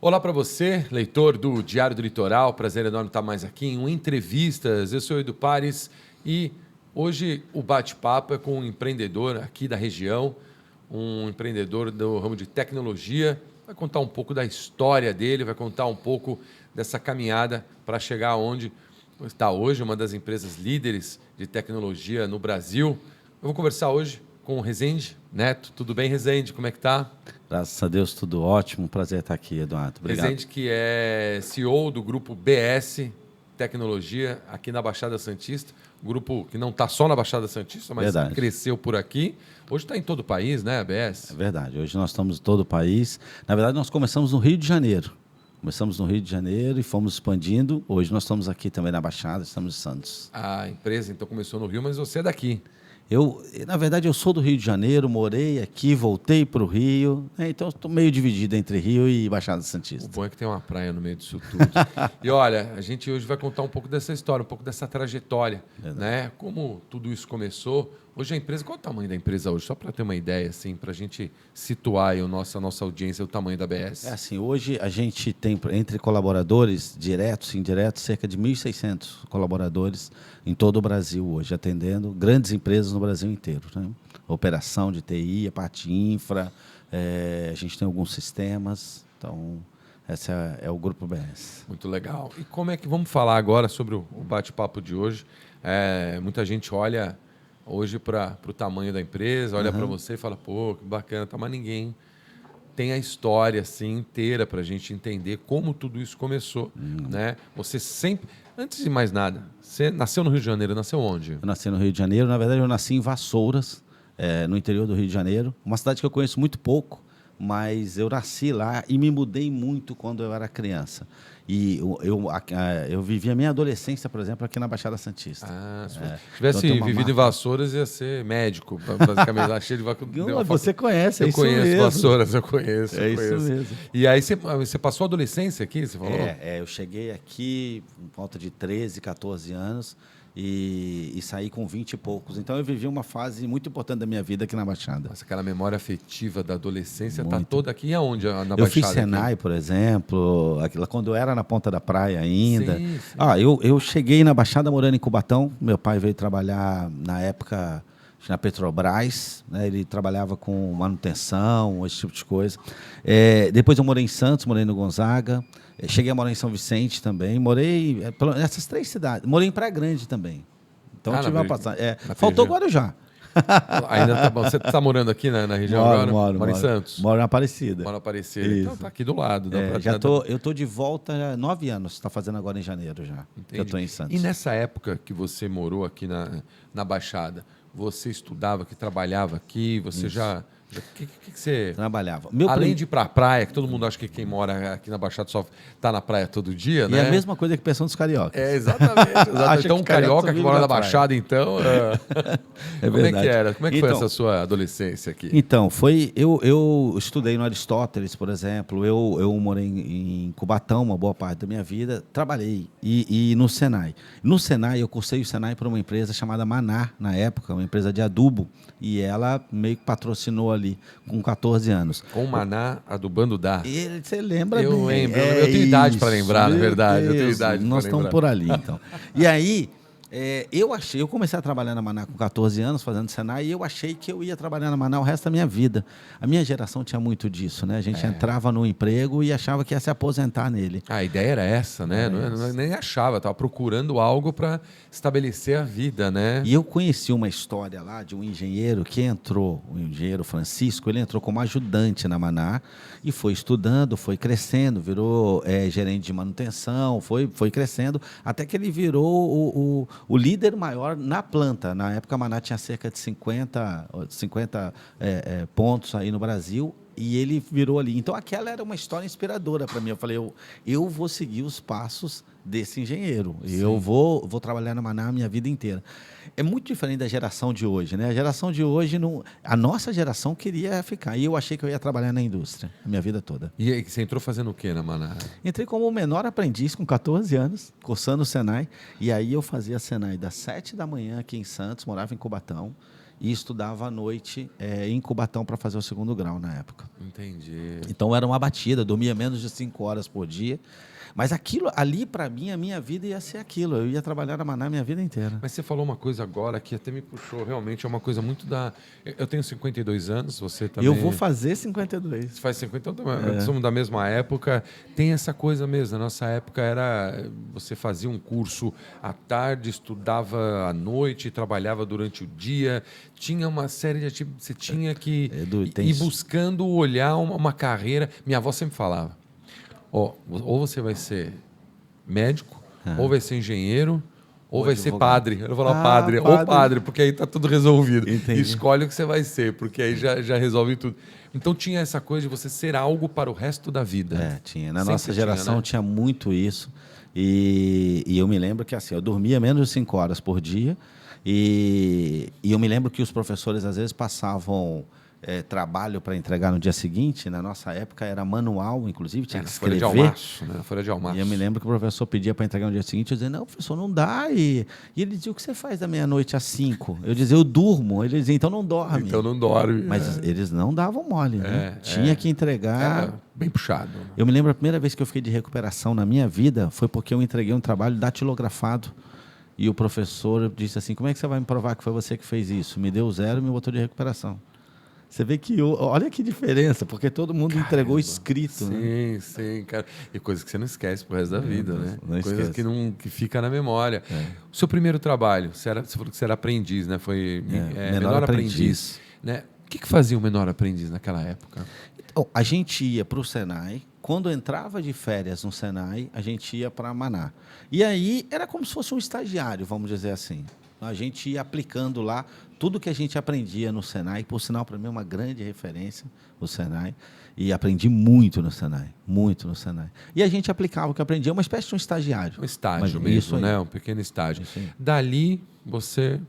Olá para você, leitor do Diário do Litoral. Prazer enorme estar mais aqui em Entrevistas. Eu sou o Edu Pares e hoje o bate-papo é com um empreendedor aqui da região, um empreendedor do ramo de tecnologia. Vai contar um pouco da história dele, vai contar um pouco dessa caminhada para chegar onde está hoje, uma das empresas líderes de tecnologia no Brasil. Eu vou conversar hoje com o Rezende Neto. Tudo bem, Rezende? Como é que tá? Graças a Deus, tudo ótimo. Prazer estar aqui, Eduardo. Obrigado. Rezende, que é CEO do grupo BS Tecnologia aqui na Baixada Santista. Grupo que não está só na Baixada Santista, mas Verdade. cresceu por aqui. Hoje está em todo o país, né, a BS? É verdade. Hoje nós estamos em todo o país. Na verdade, nós começamos no Rio de Janeiro. Começamos no Rio de Janeiro e fomos expandindo. Hoje nós estamos aqui também na Baixada, estamos em Santos. A empresa, então, começou no Rio, mas você é daqui. Na verdade, eu sou do Rio de Janeiro, morei aqui, voltei para o Rio. Então, estou meio dividido entre Rio e Baixada O Santista. bom é que tem uma praia no meio disso tudo. E olha, a gente hoje vai contar um pouco dessa história, um pouco dessa trajetória, né? Como tudo isso começou. Hoje a empresa, qual é o tamanho da empresa hoje? Só para ter uma ideia, assim, para a gente situar aí a nossa audiência, o tamanho da BS. É assim, hoje a gente tem, entre colaboradores, diretos e indiretos, cerca de 1.600 colaboradores em todo o Brasil hoje, atendendo grandes empresas no Brasil inteiro, né? Operação de TI, a parte infra, a gente tem alguns sistemas, então esse é o Grupo BS. Muito legal. E como é que vamos falar agora sobre o bate-papo de hoje? Muita gente olha hoje para o tamanho da empresa, olha para você e fala, pô, que bacana, tá, mas ninguém tem a história assim, inteira para a gente entender como tudo isso começou. Né? Você sempre, antes de mais nada, você nasceu no Rio de Janeiro, nasceu onde? Eu nasci no Rio de Janeiro, na verdade eu nasci em Vassouras, no interior do Rio de Janeiro, uma cidade que eu conheço muito pouco, mas eu nasci lá e me mudei muito quando eu era criança. E eu vivi a minha adolescência, por exemplo, aqui na Baixada Santista. Se tivesse vivido em Vassouras, ia ser médico, basicamente, lá cheio de vaca. Você conhece, é isso mesmo. Eu conheço Vassouras, eu conheço. Isso mesmo. E aí você passou a adolescência aqui, você falou? Eu cheguei aqui por volta de 13, 14 anos. E saí com 20 e poucos. Então, eu vivi uma fase muito importante da minha vida aqui na Baixada. Nossa, aquela memória afetiva da adolescência está toda aqui. E aonde, na Baixada? Eu fiz Senai, por exemplo, quando eu era na ponta da praia ainda. Sim. Eu cheguei na Baixada morando em Cubatão. Meu pai veio trabalhar, na época, na Petrobras, né? Ele trabalhava com manutenção, esse tipo de coisa. Depois eu morei em Santos, morei no Gonzaga. Cheguei a morar em São Vicente também. Morei nessas 3 cidades. Morei em Praia Grande também. Então, tive uma passagem. Faltou Guarujá. Ainda tá bom. Você está morando aqui na região agora? Moro em Santos? Moro na Aparecida. Moro na Aparecida. Isso. Então, está aqui do lado. Eu estou de volta há 9 anos. Está fazendo agora em janeiro já. Entendi. Eu estou em Santos. E nessa época que você morou aqui na Baixada, você estudava, que trabalhava aqui, você já... O que você... Trabalhava. Além de ir para a praia, que todo mundo acha que quem mora aqui na Baixada só está na praia todo dia, né? E é a mesma coisa que pensam dos cariocas. Exatamente. Então, um carioca que mora na Baixada, então... É como verdade. É que era? Como é que foi essa sua adolescência aqui? Então, eu estudei no Aristóteles, por exemplo. Eu morei em Cubatão uma boa parte da minha vida. Trabalhei. E no Senai. No Senai, eu cursei o Senai por uma empresa chamada Maná, na época, uma empresa de adubo. E ela meio que patrocinou ali, com 14 anos. Com o Maná, adubando dá. Você lembra bem? Eu lembro. Eu tenho idade para lembrar, na verdade. Eu tenho idade. Nós estamos por ali, então. E aí, eu comecei a trabalhar na Maná com 14 anos, fazendo Senai, e eu achei que eu ia trabalhar na Maná o resto da minha vida. A minha geração tinha muito disso, né? A gente entrava no emprego e achava que ia se aposentar nele. A ideia era essa, né? Nem achava, estava procurando algo para estabelecer a vida, né? E eu conheci uma história lá de um engenheiro que entrou, o engenheiro Francisco, ele entrou como ajudante na Maná e foi estudando, foi crescendo, virou gerente de manutenção, foi crescendo, até que ele virou o líder maior na planta. Na época, a Maná tinha cerca de 50 pontos aí no Brasil. E ele virou ali. Então, aquela era uma história inspiradora para mim. Eu falei, eu vou seguir os passos desse engenheiro. E eu vou trabalhar na Maná a minha vida inteira. É muito diferente da geração de hoje, né? A geração de hoje, a nossa geração queria ficar. E eu achei que eu ia trabalhar na indústria a minha vida toda. E aí, você entrou fazendo o quê na Maná? Entrei como menor aprendiz com 14 anos, cursando o Senai. E aí eu fazia Senai das 7 da manhã aqui em Santos, morava em Cubatão. e estudava à noite em Cubatão para fazer o segundo grau na época. Entendi. Então era uma batida, dormia menos de 5 horas por dia. Mas aquilo ali, para mim, a minha vida ia ser aquilo. Eu ia trabalhar na Maná a minha vida inteira. Mas você falou uma coisa agora que até me puxou. Realmente é uma coisa muito da... Eu tenho 52 anos, você também... Eu vou fazer 52. Você faz 50, então somos da mesma época. Tem essa coisa mesmo. Na nossa época era... Você fazia um curso à tarde, estudava à noite, trabalhava durante o dia. Tinha uma série de atividades. Você tinha que ir buscando olhar uma carreira. Minha avó sempre falava, ou você vai ser médico, ou vai ser engenheiro, ou vai ser padre. Eu vou falar padre, ou padre, porque aí está tudo resolvido. Entendi. Escolhe o que você vai ser, porque aí já resolve tudo. Então tinha essa coisa de você ser algo para o resto da vida. Tinha. Na nossa geração tinha muito isso. E eu me lembro que assim, eu dormia menos de 5 horas por dia. E eu me lembro que os professores às vezes passavam trabalho para entregar no dia seguinte. Na nossa época era manual, inclusive, tinha que escrever. Folha de almaço, né? Folha de almaço. E eu me lembro que o professor pedia para entregar no dia seguinte. Eu dizia, não, professor, não dá. E ele dizia, o que você faz da meia-noite às 5? Eu dizia, eu durmo. Ele dizia, então não dorme. Então não dorme. Mas eles não davam mole, né? Tinha que entregar. Era bem puxado. Eu me lembro a primeira vez que eu fiquei de recuperação na minha vida foi porque eu entreguei um trabalho datilografado. E o professor disse assim, como é que você vai me provar que foi você que fez isso? Me deu 0 e me botou de recuperação. Você vê que... Olha que diferença, porque todo mundo entregou escrito. Sim, sim, cara. E coisas que você não esquece pro resto da vida, né? Não coisas esquece. que fica na memória. O seu primeiro trabalho, você falou que você era aprendiz, né? Foi menor aprendiz. Né? O que fazia um menor aprendiz naquela época? Então, a gente ia para o Senai. Quando entrava de férias no Senai, a gente ia para Maná. E aí era como se fosse um estagiário, vamos dizer assim. A gente ia aplicando lá tudo que a gente aprendia no Senai. Por sinal, para mim é uma grande referência o Senai. E aprendi muito no Senai, muito no Senai. E a gente aplicava o que aprendia, uma espécie de um estagiário. Um estágio mesmo, né? Um pequeno estágio. Dali, você...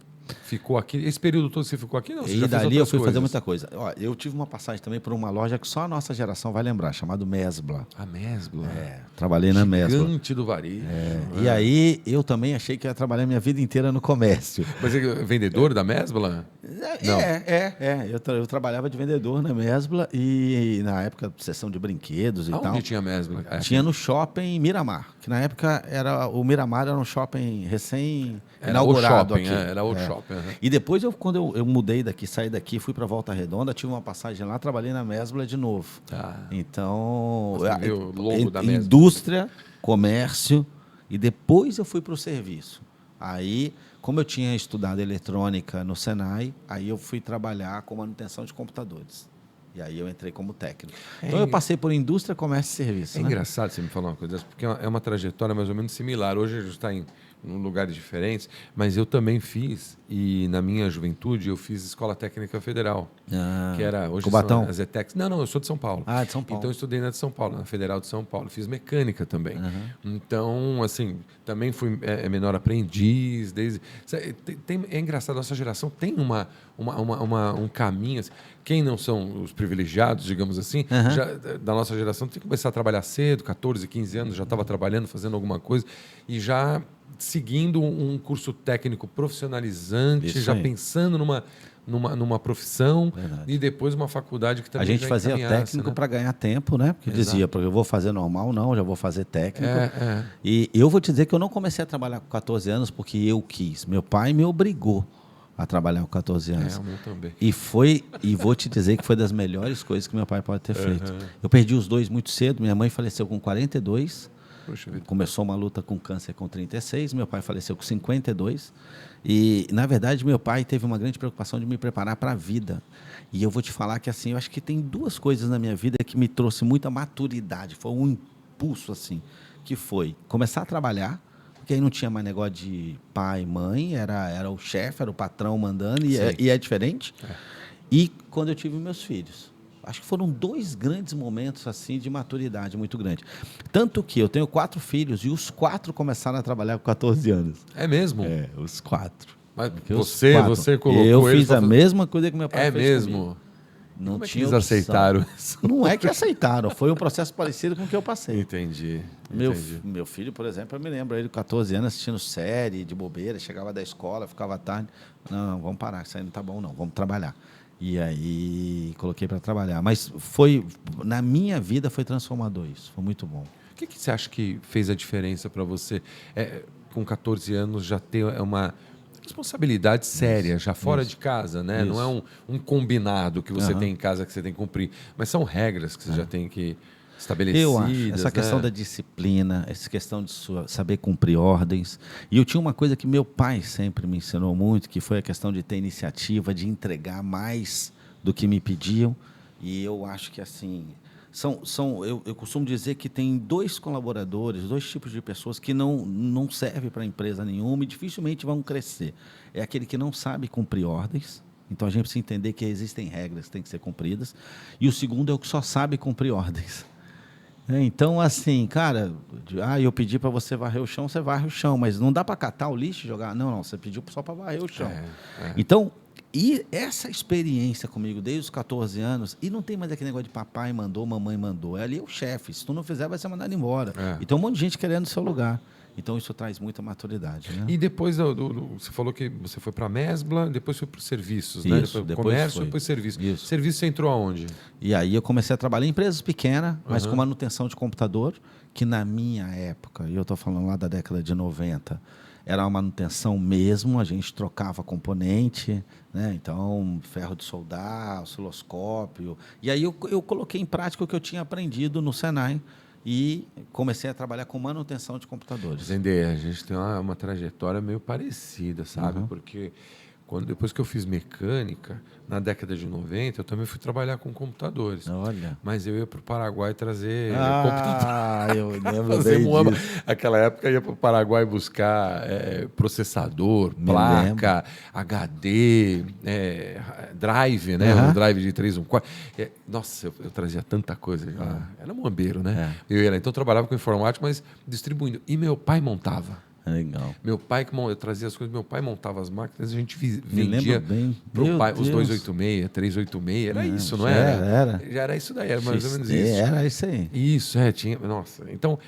ficou aqui. Esse período todo você ficou aqui? Não, você e já dali eu fui coisas. Fazer muita coisa. Eu tive uma passagem também por uma loja que só a nossa geração vai lembrar, chamada Mesbla. A Mesbla? Trabalhei na Mesbla. Gigante do varejo. E aí eu também achei que ia trabalhar minha vida inteira no comércio. Mas é vendedor da Mesbla? Não. Eu trabalhava de vendedor na Mesbla e na época, sessão de brinquedos e tal. Onde tinha Mesbla? Tinha no shopping Miramar, que na época o Miramar era um shopping recém-inaugurado aqui. Era o shopping. E depois, quando eu mudei daqui, saí daqui, fui para Volta Redonda, tive uma passagem lá, trabalhei na Mesbla de novo. Então, você viu o logo da Mesbla. Indústria, comércio, e depois eu fui para o serviço. Aí, como eu tinha estudado eletrônica no Senai, aí eu fui trabalhar com manutenção de computadores. E aí eu entrei como técnico. Então eu passei por indústria, comércio e serviço. É engraçado você me falar uma coisa dessa, porque é uma trajetória mais ou menos similar. Hoje a gente está em lugares diferentes, mas eu também fiz, e na minha juventude eu fiz Escola Técnica Federal, que era hoje Cubatão? As ETECs. Não, eu sou de São Paulo. De São Paulo. Então eu estudei na de São Paulo, na Federal de São Paulo. Fiz mecânica também. Então, assim, também fui menor aprendiz. É engraçado, a nossa geração tem um caminho. Assim, quem não são os privilegiados, digamos assim, da nossa geração, tem que começar a trabalhar cedo, 14, 15 anos, já estava trabalhando, fazendo alguma coisa, e já seguindo um curso técnico profissionalizante, Isso já aí. pensando numa profissão. Verdade. E depois uma faculdade que também a gente fazia técnico, né? Para ganhar tempo, né? Porque dizia, porque eu vou fazer normal, não, já vou fazer técnico. E eu vou te dizer que eu não comecei a trabalhar com 14 anos porque eu quis. Meu pai me obrigou a trabalhar com 14 anos. O meu também. E vou te dizer que foi das melhores coisas que meu pai pode ter feito. Eu perdi os dois muito cedo. Minha mãe faleceu com 42. Começou uma luta com câncer com 36, meu pai faleceu com 52. E, na verdade, meu pai teve uma grande preocupação de me preparar para a vida. E eu vou te falar que, assim, eu acho que tem duas coisas na minha vida que me trouxe muita maturidade. Foi um impulso, assim, que foi começar a trabalhar, porque aí não tinha mais negócio de pai, mãe, era o chefe, era o patrão mandando, e é diferente. E quando eu tive meus filhos. Acho que foram 2 grandes momentos assim de maturidade muito grande. Tanto que eu tenho 4 filhos e os 4 começaram a trabalhar com 14 anos. É mesmo? Os 4. Mas você colocou eu eles fiz a mesma coisa que meu pai fez mesmo? comigo. Não Como é que tinha eles opção. aceitaram isso? Não é que aceitaram, foi um processo parecido com o que eu passei. Entendi. Meu filho, por exemplo, eu me lembro, ele com 14 anos assistindo série de bobeira, chegava da escola, ficava à tarde. Não, vamos parar, isso aí não tá bom não, vamos trabalhar. E aí coloquei para trabalhar. Mas na minha vida foi transformador isso, foi muito bom. O que você acha que fez a diferença para você, com 14 anos, já ter uma responsabilidade séria, já fora de casa, né? Isso. Não é um combinado que você tem em casa que você tem que cumprir, mas são regras que você já tem que estabelecidas. Eu acho, essa questão da disciplina, essa questão de saber cumprir ordens. E eu tinha uma coisa que meu pai sempre me ensinou muito, que foi a questão de ter iniciativa, de entregar mais do que me pediam. E eu acho que, assim, eu costumo dizer que tem dois colaboradores, dois tipos de pessoas que não servem para empresa nenhuma e dificilmente vão crescer. É aquele que não sabe cumprir ordens. Então, a gente precisa entender que existem regras que têm que ser cumpridas. E o segundo é o que só sabe cumprir ordens. Então, assim, cara, eu pedi para você varrer o chão, você varre o chão, mas não dá para catar o lixo e jogar. Não, você pediu só para varrer o chão. Então, e essa experiência comigo desde os 14 anos, e não tem mais aquele negócio de papai mandou, mamãe mandou. Ali é o chefe. Se tu não fizer, vai ser mandado embora. E tem um monte de gente querendo o seu lugar. Então, isso traz muita maturidade. Né? E depois, você falou que você foi para a Mesbla, depois foi para os serviços, né? Isso, depois comércio, foi. depois serviço. Isso. Serviço você entrou aonde? E aí eu comecei a trabalhar em empresas pequenas, mas com manutenção de computador, que na minha época, e eu estou falando lá da década de 90, era uma manutenção mesmo, a gente trocava componente, né? Então, ferro de soldar, osciloscópio. E aí eu coloquei em prática o que eu tinha aprendido no Senai, e comecei a trabalhar com manutenção de computadores. Zendê, a gente tem uma trajetória meio parecida, sabe? Porque depois que eu fiz mecânica, na década de 90, eu também fui trabalhar com computadores. Olha. Mas eu ia para o Paraguai trazer computador. Eu lembro Fazer bem muamba. disso. Aquela época eu ia para o Paraguai buscar processador, placa, HD, drive, né? Um drive de 314. Nossa, eu trazia tanta coisa. Era muambeiro, né? Eu ia lá. Então eu trabalhava com informática, mas distribuindo. E meu pai montava. Legal. Meu pai, eu trazia as coisas, meu pai montava as máquinas, a gente Me vendia lembro bem. pro pai, os Deus. 286, 386, era isso, não era? era? Já era isso daí, era mais ou menos XT, isso. Era isso aí. Isso, tinha. Nossa, então,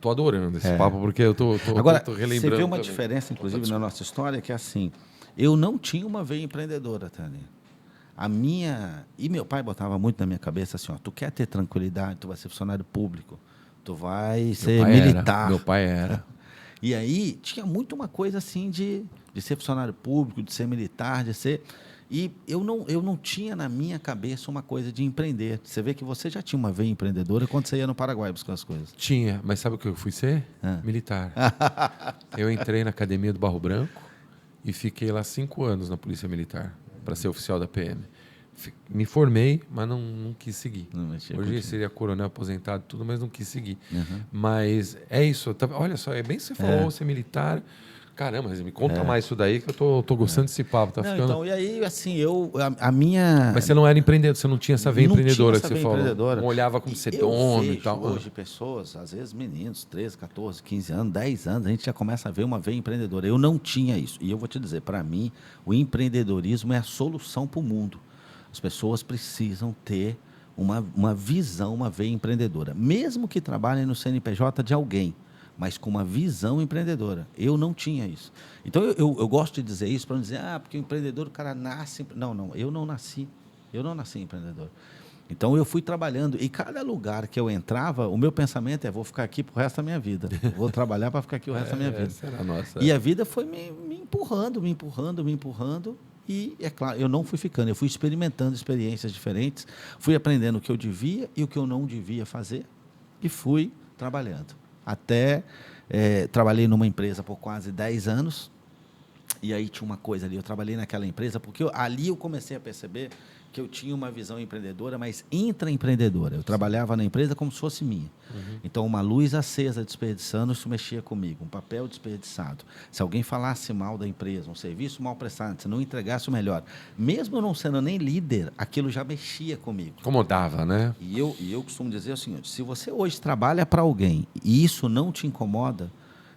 tô adorando esse papo, porque eu tô Agora, relembrando. você vê uma também. diferença, inclusive, na nossa história, que é assim, eu não tinha uma veia empreendedora, Tânia. E meu pai botava muito na minha cabeça assim, tu quer ter tranquilidade, tu vai ser funcionário público, tu vai ser militar. Meu pai era. E aí tinha muito uma coisa assim de ser funcionário público, de ser militar, de ser... E eu não tinha na minha cabeça uma coisa de empreender. Você vê que você já tinha uma veia empreendedora quando você ia no Paraguai buscar as coisas. Tinha, mas sabe o que eu fui ser? Militar. Eu entrei na Academia do Barro Branco e fiquei lá 5 anos na Polícia Militar, para ser oficial da PM. Me formei, mas não quis seguir. Hoje seria coronel aposentado tudo, mas não quis seguir. Mas é isso. Olha só, é bem que você falou, ser militar. Caramba, me conta mais isso daí, que eu tô gostando desse papo. Tá ficando... Então, e aí, assim, a minha... Mas você não era empreendedor, você não tinha essa veia empreendedora que você falou. Não olhava como ser dono e tal. Hoje pessoas, às vezes meninos, 13, 14, 15 anos, 10 anos, a gente já começa a ver uma veia empreendedora. Eu não tinha isso. E eu vou te dizer, para mim, o empreendedorismo é a solução para o mundo. As pessoas precisam ter uma visão, uma veia empreendedora. Mesmo que trabalhem no CNPJ de alguém, mas com uma visão empreendedora. Eu não tinha isso. Então, eu gosto de dizer isso para não dizer, porque o empreendedor, o cara nasce... Não, eu não nasci. Eu não nasci empreendedor. Então, eu fui trabalhando. E cada lugar que eu entrava, o meu pensamento vou ficar aqui para o resto da minha vida. Vou trabalhar para ficar aqui o resto da minha vida. Essa era a nossa. E a vida foi me empurrando. E, é claro, eu não fui ficando, eu fui experimentando experiências diferentes, fui aprendendo o que eu devia e o que eu não devia fazer e fui trabalhando. Até trabalhei numa empresa por quase 10 anos e aí tinha uma coisa ali, eu trabalhei naquela empresa porque ali eu comecei a perceber que eu tinha uma visão empreendedora, mas intraempreendedora. Eu trabalhava na empresa como se fosse minha. Então, uma luz acesa desperdiçando, isso mexia comigo. Um papel desperdiçado. Se alguém falasse mal da empresa, um serviço mal prestado, se não entregasse o melhor, mesmo eu não sendo nem líder, aquilo já mexia comigo. Incomodava, né? E eu costumo dizer o seguinte, se você hoje trabalha para alguém e isso não te incomoda,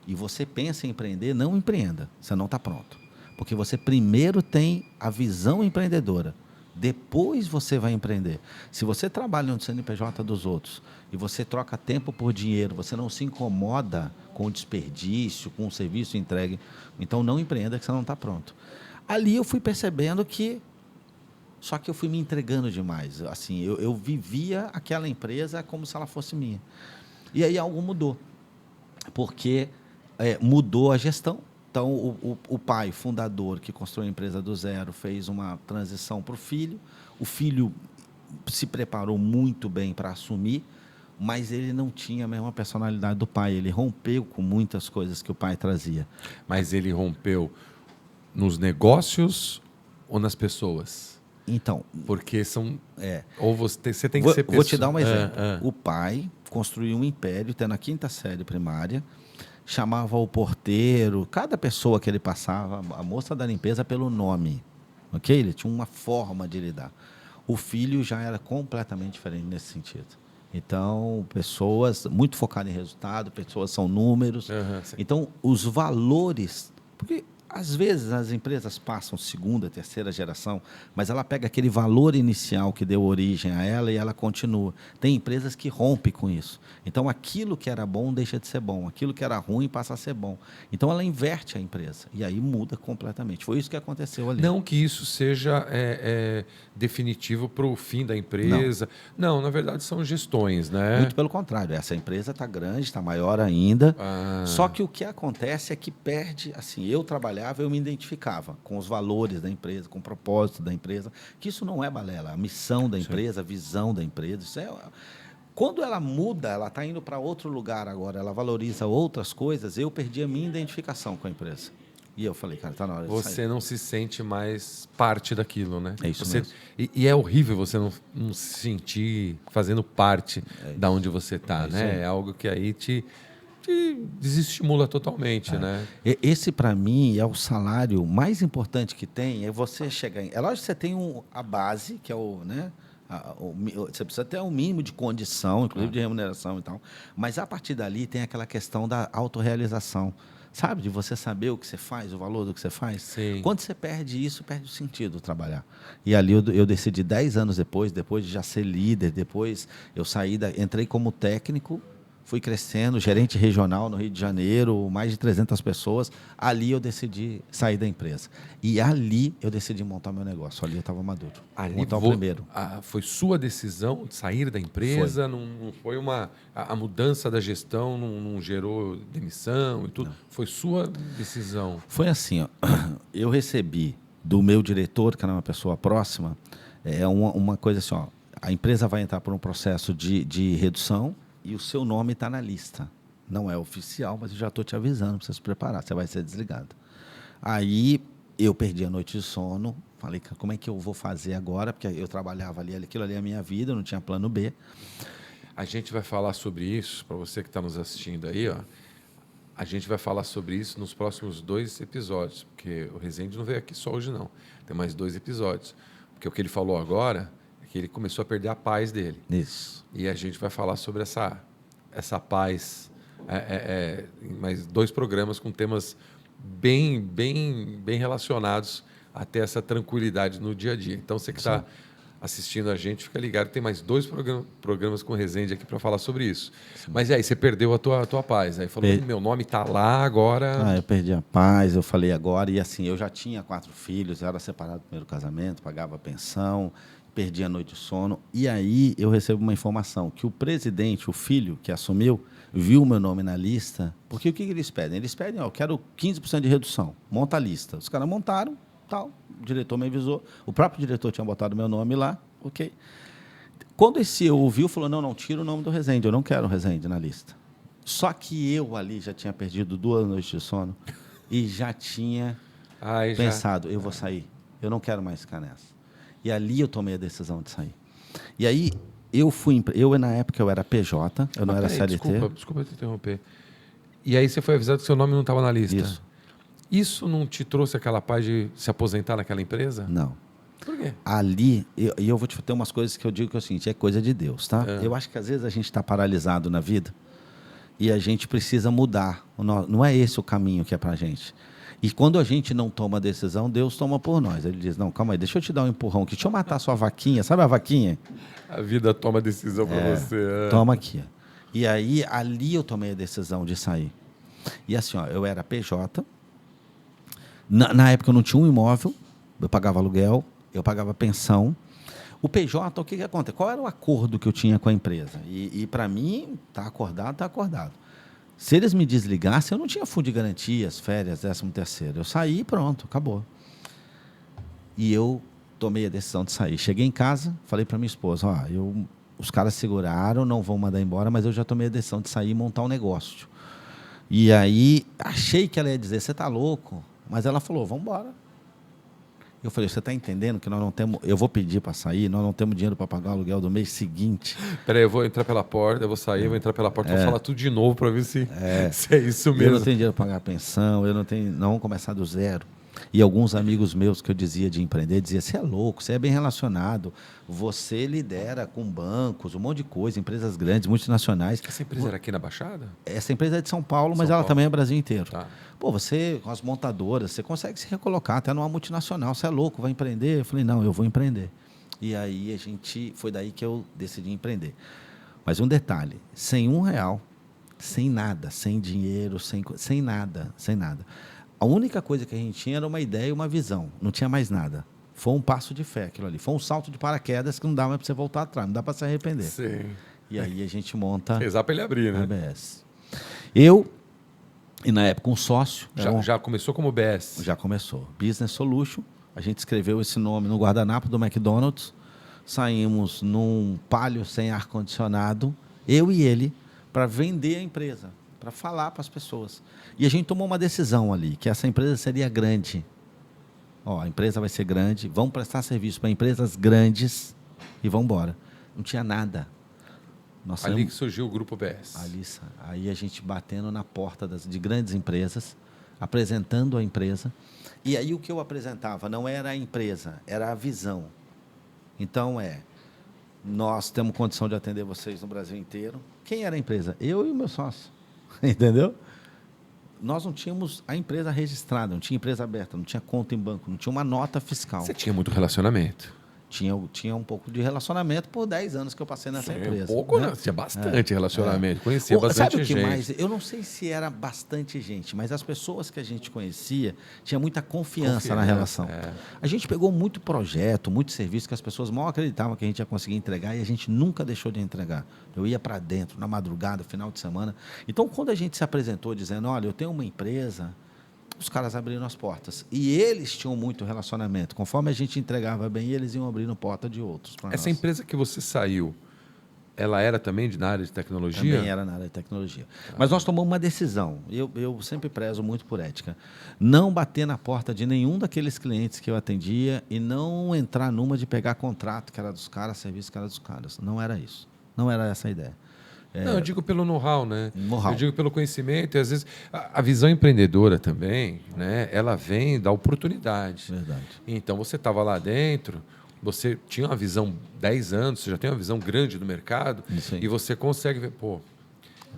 e você pensa em empreender, não empreenda. Você não está pronto. Porque você primeiro tem a visão empreendedora. Depois você vai empreender. Se você trabalha no CNPJ dos outros e você troca tempo por dinheiro, você não se incomoda com o desperdício, com o serviço entregue, então não empreenda que você não está pronto. Ali eu fui percebendo que... Só que eu fui me entregando demais. Assim, eu vivia aquela empresa como se ela fosse minha. E aí algo mudou. Porque mudou a gestão. Então, o pai, fundador, que construiu a empresa do zero, fez uma transição para o filho. O filho se preparou muito bem para assumir, mas ele não tinha a mesma personalidade do pai. Ele rompeu com muitas coisas que o pai trazia. Mas ele rompeu nos negócios ou nas pessoas? Então... Porque são... Ou você tem que ser pessoa... Vou te dar um exemplo. O pai construiu um império, tendo a 5ª série primária, chamava o porteiro, cada pessoa que ele passava, a moça da limpeza, pelo nome. Ok? Ele tinha uma forma de lidar. O filho já era completamente diferente nesse sentido. Então, pessoas muito focadas em resultado, pessoas são números. Então, os valores... Porque, às vezes, as empresas passam 2ª, 3ª geração, mas ela pega aquele valor inicial que deu origem a ela e ela continua. Tem empresas que rompem com isso. Então, aquilo que era bom deixa de ser bom. Aquilo que era ruim passa a ser bom. Então, ela inverte a empresa. E aí muda completamente. Foi isso que aconteceu ali. Não que isso seja definitivo para o fim da empresa. Não, na verdade, são gestões, né? Muito pelo contrário. Essa empresa está grande, está maior ainda. Só que o que acontece é que perde... Assim, eu trabalhava, eu me identificava com os valores da empresa, com o propósito da empresa, que isso não é balela, a missão da empresa, a visão da empresa. Isso quando ela muda, ela está indo para outro lugar agora, ela valoriza outras coisas, eu perdi a minha identificação com a empresa. E eu falei, cara, está na hora de sair. Você não se sente mais parte daquilo, né? É isso mesmo. E é horrível você não se sentir fazendo parte da onde você está, né? É algo que aí te desestimula totalmente, né? Esse, para mim, é o salário mais importante que tem, é você chegar em... É lógico que você tem a base, que é o... Né, você precisa ter um mínimo de condição, inclusive de remuneração e tal, mas a partir dali tem aquela questão da autorrealização, sabe? De você saber o que você faz, o valor do que você faz. Sim. Quando você perde isso, perde o sentido de trabalhar. E ali eu decidi 10 anos depois de já ser líder, depois eu entrei como técnico, fui crescendo, gerente regional no Rio de Janeiro, mais de 300 pessoas. Ali eu decidi sair da empresa. E ali eu decidi montar meu negócio. Ali eu estava maduro. Montar o primeiro. Foi sua decisão de sair da empresa? Não foi a mudança da gestão, não gerou demissão e tudo? Não. Foi sua decisão? Foi assim, ó, eu recebi do meu diretor, que era uma pessoa próxima, uma coisa assim, ó, a empresa vai entrar por um processo de redução, e o seu nome está na lista. Não é oficial, mas eu já estou te avisando para você se preparar, você vai ser desligado. Aí eu perdi a noite de sono, falei, como é que eu vou fazer agora? Porque eu trabalhava ali, aquilo ali é a minha vida, eu não tinha plano B. A gente vai falar sobre isso, para você que está nos assistindo aí, ó. A gente vai falar sobre isso nos próximos 2 episódios, porque o Rezende não veio aqui só hoje, não. Tem mais 2 episódios. Porque o que ele falou agora é que ele começou a perder a paz dele. Isso. E a gente vai falar sobre essa paz em mais 2 programas com temas bem relacionados a ter essa tranquilidade no dia a dia. Então, você que está assistindo a gente, fica ligado. Tem mais 2 programas com o Rezende aqui para falar sobre isso. Sim. Mas e aí, você perdeu a tua paz. Aí falou, meu nome está lá agora... eu perdi a paz, eu falei agora. E assim, eu já tinha 4 filhos, eu era separado do primeiro casamento, pagava pensão... Perdi a noite de sono. E aí eu recebo uma informação que o presidente, o filho que assumiu, viu o meu nome na lista. Porque o que eles pedem? Eles pedem, eu quero 15% de redução. Monta a lista. Os caras montaram, tal. O diretor me avisou. O próprio diretor tinha botado meu nome lá. Ok. Quando esse eu ouviu, falou, não, tira o nome do Rezende. Eu não quero o Rezende na lista. Só que eu ali já tinha perdido 2 noites de sono e já tinha pensado, eu vou sair. Eu não quero mais ficar nessa. E ali eu tomei a decisão de sair. E aí, na época, eu era PJ, eu não era CLT. Desculpa te interromper. E aí você foi avisado que seu nome não estava na lista. Isso. Isso não te trouxe aquela paz de se aposentar naquela empresa? Não. Por quê? Ali, eu vou te ter umas coisas que eu digo que é o seguinte, é coisa de Deus, tá? Eu acho que às vezes a gente está paralisado na vida e a gente precisa mudar. Não é esse o caminho que é para a gente. E quando a gente não toma a decisão, Deus toma por nós. Ele diz, não, calma aí, deixa eu te dar um empurrão aqui, deixa eu matar a sua vaquinha, sabe a vaquinha? A vida toma decisão para você. Toma aqui. E aí, ali eu tomei a decisão de sair. E assim, ó, eu era PJ, na época eu não tinha um imóvel, eu pagava aluguel, eu pagava pensão. O PJ, o que acontece? Qual era o acordo que eu tinha com a empresa? E para mim, está acordado, está acordado. Se eles me desligassem, eu não tinha fundo de garantias, férias, 13º. Eu saí e pronto, acabou. E eu tomei a decisão de sair. Cheguei em casa, falei para minha esposa, os caras seguraram, não vão mandar embora, mas eu já tomei a decisão de sair e montar um negócio. E aí, achei que ela ia dizer, você está louco? Mas ela falou, vamos embora. Eu falei, você está entendendo que nós não temos... Eu vou pedir para sair, nós não temos dinheiro para pagar o aluguel do mês seguinte. Peraí, eu vou entrar pela porta, eu vou sair, eu vou entrar pela porta, vou falar tudo de novo para ver se é isso mesmo. Eu não tenho dinheiro para pagar a pensão, não vamos começar do zero. E alguns amigos meus que eu dizia de empreender, diziam, você é louco, você é bem relacionado, você lidera com bancos, um monte de coisa, empresas grandes, multinacionais. Essa empresa era aqui na Baixada? Essa empresa é de São Paulo, mas ela também é Brasil inteiro. Tá. Pô, você, com as montadoras, você consegue se recolocar até numa multinacional, você é louco, vai empreender? Eu falei, não, eu vou empreender. E aí foi daí que eu decidi empreender. Mas um detalhe, sem R$1, sem nada, sem dinheiro, sem nada. A única coisa que a gente tinha era uma ideia e uma visão. Não tinha mais nada. Foi um passo de fé aquilo ali. Foi um salto de paraquedas que não dá mais para você voltar atrás. Não dá para se arrepender. Sim. E aí a gente monta... Rezar para ele abrir, né? A BS. E na época um sócio... Já começou como BS? Já começou. Business Solution. A gente escreveu esse nome no guardanapo do McDonald's. Saímos num Palio sem ar-condicionado, eu e ele, para vender a empresa, para falar para as pessoas. E a gente tomou uma decisão ali, que essa empresa seria grande. A empresa vai ser grande, vamos prestar serviço para empresas grandes e vamos embora. Não tinha nada. Ali que surgiu o Grupo BS. Aí a gente batendo na porta de grandes empresas, apresentando a empresa. E aí o que eu apresentava não era a empresa, era a visão. Então, nós temos condição de atender vocês no Brasil inteiro. Quem era a empresa? Eu e o meu sócio. Entendeu? Nós não tínhamos a empresa registrada, não tinha empresa aberta, não tinha conta em banco, não tinha uma nota fiscal. Você tinha muito relacionamento? Tinha um pouco de relacionamento por 10 anos que eu passei nessa empresa. Pouco, né? Tinha bastante relacionamento, conhecia bastante gente. Sabe o que mais? Eu não sei se era bastante gente, mas as pessoas que a gente conhecia tinha muita confiança na relação. A gente pegou muito projeto, muito serviço que as pessoas mal acreditavam que a gente ia conseguir entregar e a gente nunca deixou de entregar. Eu ia para dentro, na madrugada, final de semana. Então, quando a gente se apresentou dizendo, olha, eu tenho uma empresa... Os caras abriram as portas. E eles tinham muito relacionamento. Conforme a gente entregava bem, eles iam abrindo porta de outros. Essa empresa que você saiu, ela era também na área de tecnologia? Também era na área de tecnologia. Mas nós tomamos uma decisão. Eu sempre prezo muito por ética. Não bater na porta de nenhum daqueles clientes que eu atendia e não entrar numa de pegar contrato que era dos caras, serviço que era dos caras. Não era isso. Não era essa a ideia. Não, eu digo pelo know-how, né? Know-how. Eu digo pelo conhecimento. E às vezes a visão empreendedora também, né? Ela vem da oportunidade. Verdade. Então você estava lá dentro, você tinha uma visão 10 anos, você já tem uma visão grande do mercado e você consegue ver,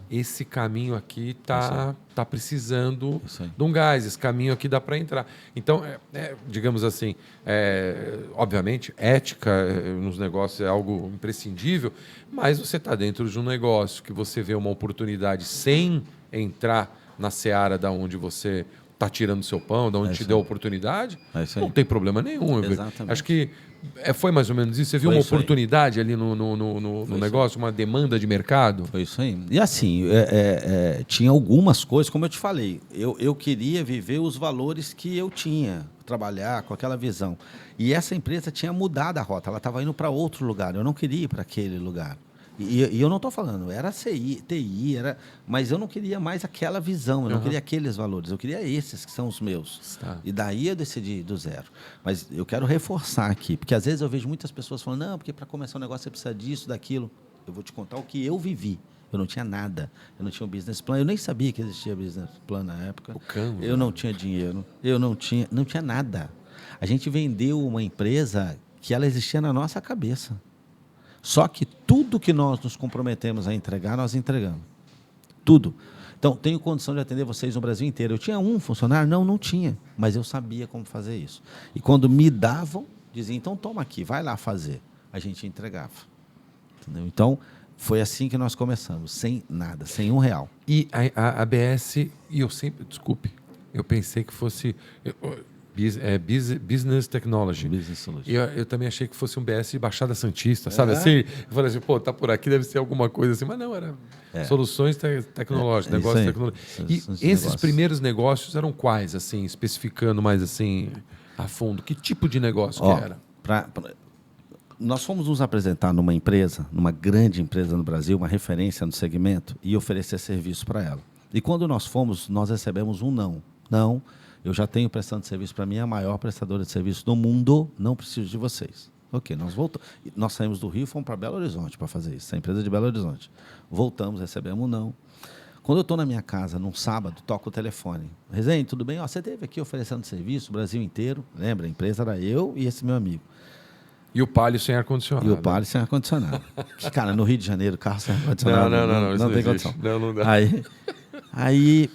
esse caminho aqui tá precisando de um gás, esse caminho aqui dá para entrar. Então, digamos assim, obviamente, ética nos negócios é algo imprescindível, mas você está dentro de um negócio que você vê uma oportunidade sem entrar na seara da onde você está tirando seu pão, da onde te deu a oportunidade, não tem problema nenhum. Exatamente. Acho que foi mais ou menos isso. Você viu uma oportunidade ali no negócio, uma demanda de mercado? Foi isso aí. E assim, tinha algumas coisas, como eu te falei, eu queria viver os valores que eu tinha, trabalhar com aquela visão. E essa empresa tinha mudado a rota, ela estava indo para outro lugar, eu não queria ir para aquele lugar. E eu não estou falando, era TI, mas eu não queria mais aquela visão, eu não queria aqueles valores, eu queria esses que são os meus. E daí eu decidi do zero. Mas eu quero reforçar aqui, porque às vezes eu vejo muitas pessoas falando, não, porque para começar um negócio você precisa disso, daquilo. Eu vou te contar o que eu vivi. Eu não tinha nada, eu não tinha um business plan, eu nem sabia que existia business plan na época. Eu não tinha dinheiro, eu não tinha nada. A gente vendeu uma empresa que ela existia na nossa cabeça. Só que tudo que nós nos comprometemos a entregar, nós entregamos. Tudo. Então, tenho condição de atender vocês no Brasil inteiro. Eu tinha um funcionário? Não tinha. Mas eu sabia como fazer isso. E quando me davam, diziam, então toma aqui, vai lá fazer. A gente entregava. Entendeu? Então, foi assim que nós começamos, sem nada, sem R$1. E a ABS, e eu sempre, desculpe, eu pensei que fosse Business Technology. Business Solution. E eu também achei que fosse um BS de Baixada Santista, sabe assim? Eu falei assim, pô, tá por aqui, deve ser alguma coisa assim, mas não, era soluções tecnológicas, negócios tecnológicos. E esses primeiros negócios eram quais, assim, especificando mais assim, a fundo? Que tipo de negócio que era? Nós fomos nos apresentar numa empresa, numa grande empresa no Brasil, uma referência no segmento, e oferecer serviço para ela. E quando nós fomos, nós recebemos um não. Não, eu já tenho prestando serviço para mim, a maior prestadora de serviço do mundo, não preciso de vocês. Ok, nós voltamos. Nós saímos do Rio e fomos para Belo Horizonte para fazer isso, a empresa de Belo Horizonte. Voltamos, recebemos um não. Quando eu estou na minha casa, num sábado, toco o telefone. Rezende, tudo bem? Você esteve aqui oferecendo serviço, o Brasil inteiro. Lembra, a empresa era eu e esse meu amigo. E o Palio sem ar-condicionado. E o Palio sem ar-condicionado. Cara, no Rio de Janeiro, carro sem ar-condicionado. Não tem condição. Não dá. Aí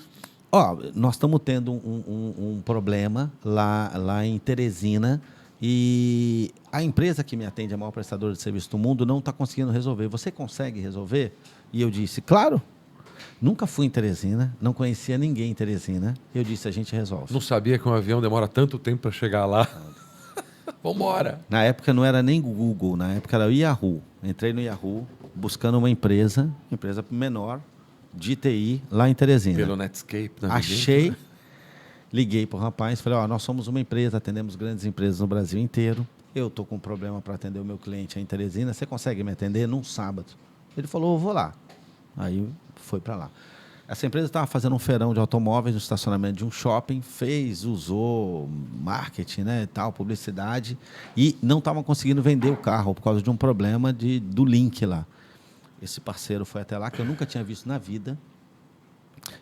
nós estamos tendo um problema lá em Teresina e a empresa que me atende, a maior prestadora de serviço do mundo, não está conseguindo resolver. Você consegue resolver? E eu disse, claro. Nunca fui em Teresina, não conhecia ninguém em Teresina. Eu disse, a gente resolve. Não sabia que um avião demora tanto tempo para chegar lá. Vambora. Na época não era nem Google, na época era o Yahoo. Entrei no Yahoo buscando uma empresa menor, de TI, lá em Teresina. Pelo Netscape. Achei, liguei para o rapaz, falei, nós somos uma empresa, atendemos grandes empresas no Brasil inteiro. Eu estou com um problema para atender o meu cliente aí em Teresina, você consegue me atender num sábado? Ele falou, eu vou lá. Aí foi para lá. Essa empresa estava fazendo um feirão de automóveis no estacionamento de um shopping, usou marketing, né, tal, publicidade, e não estavam conseguindo vender o carro por causa de um problema do link lá. Esse parceiro foi até lá, que eu nunca tinha visto na vida.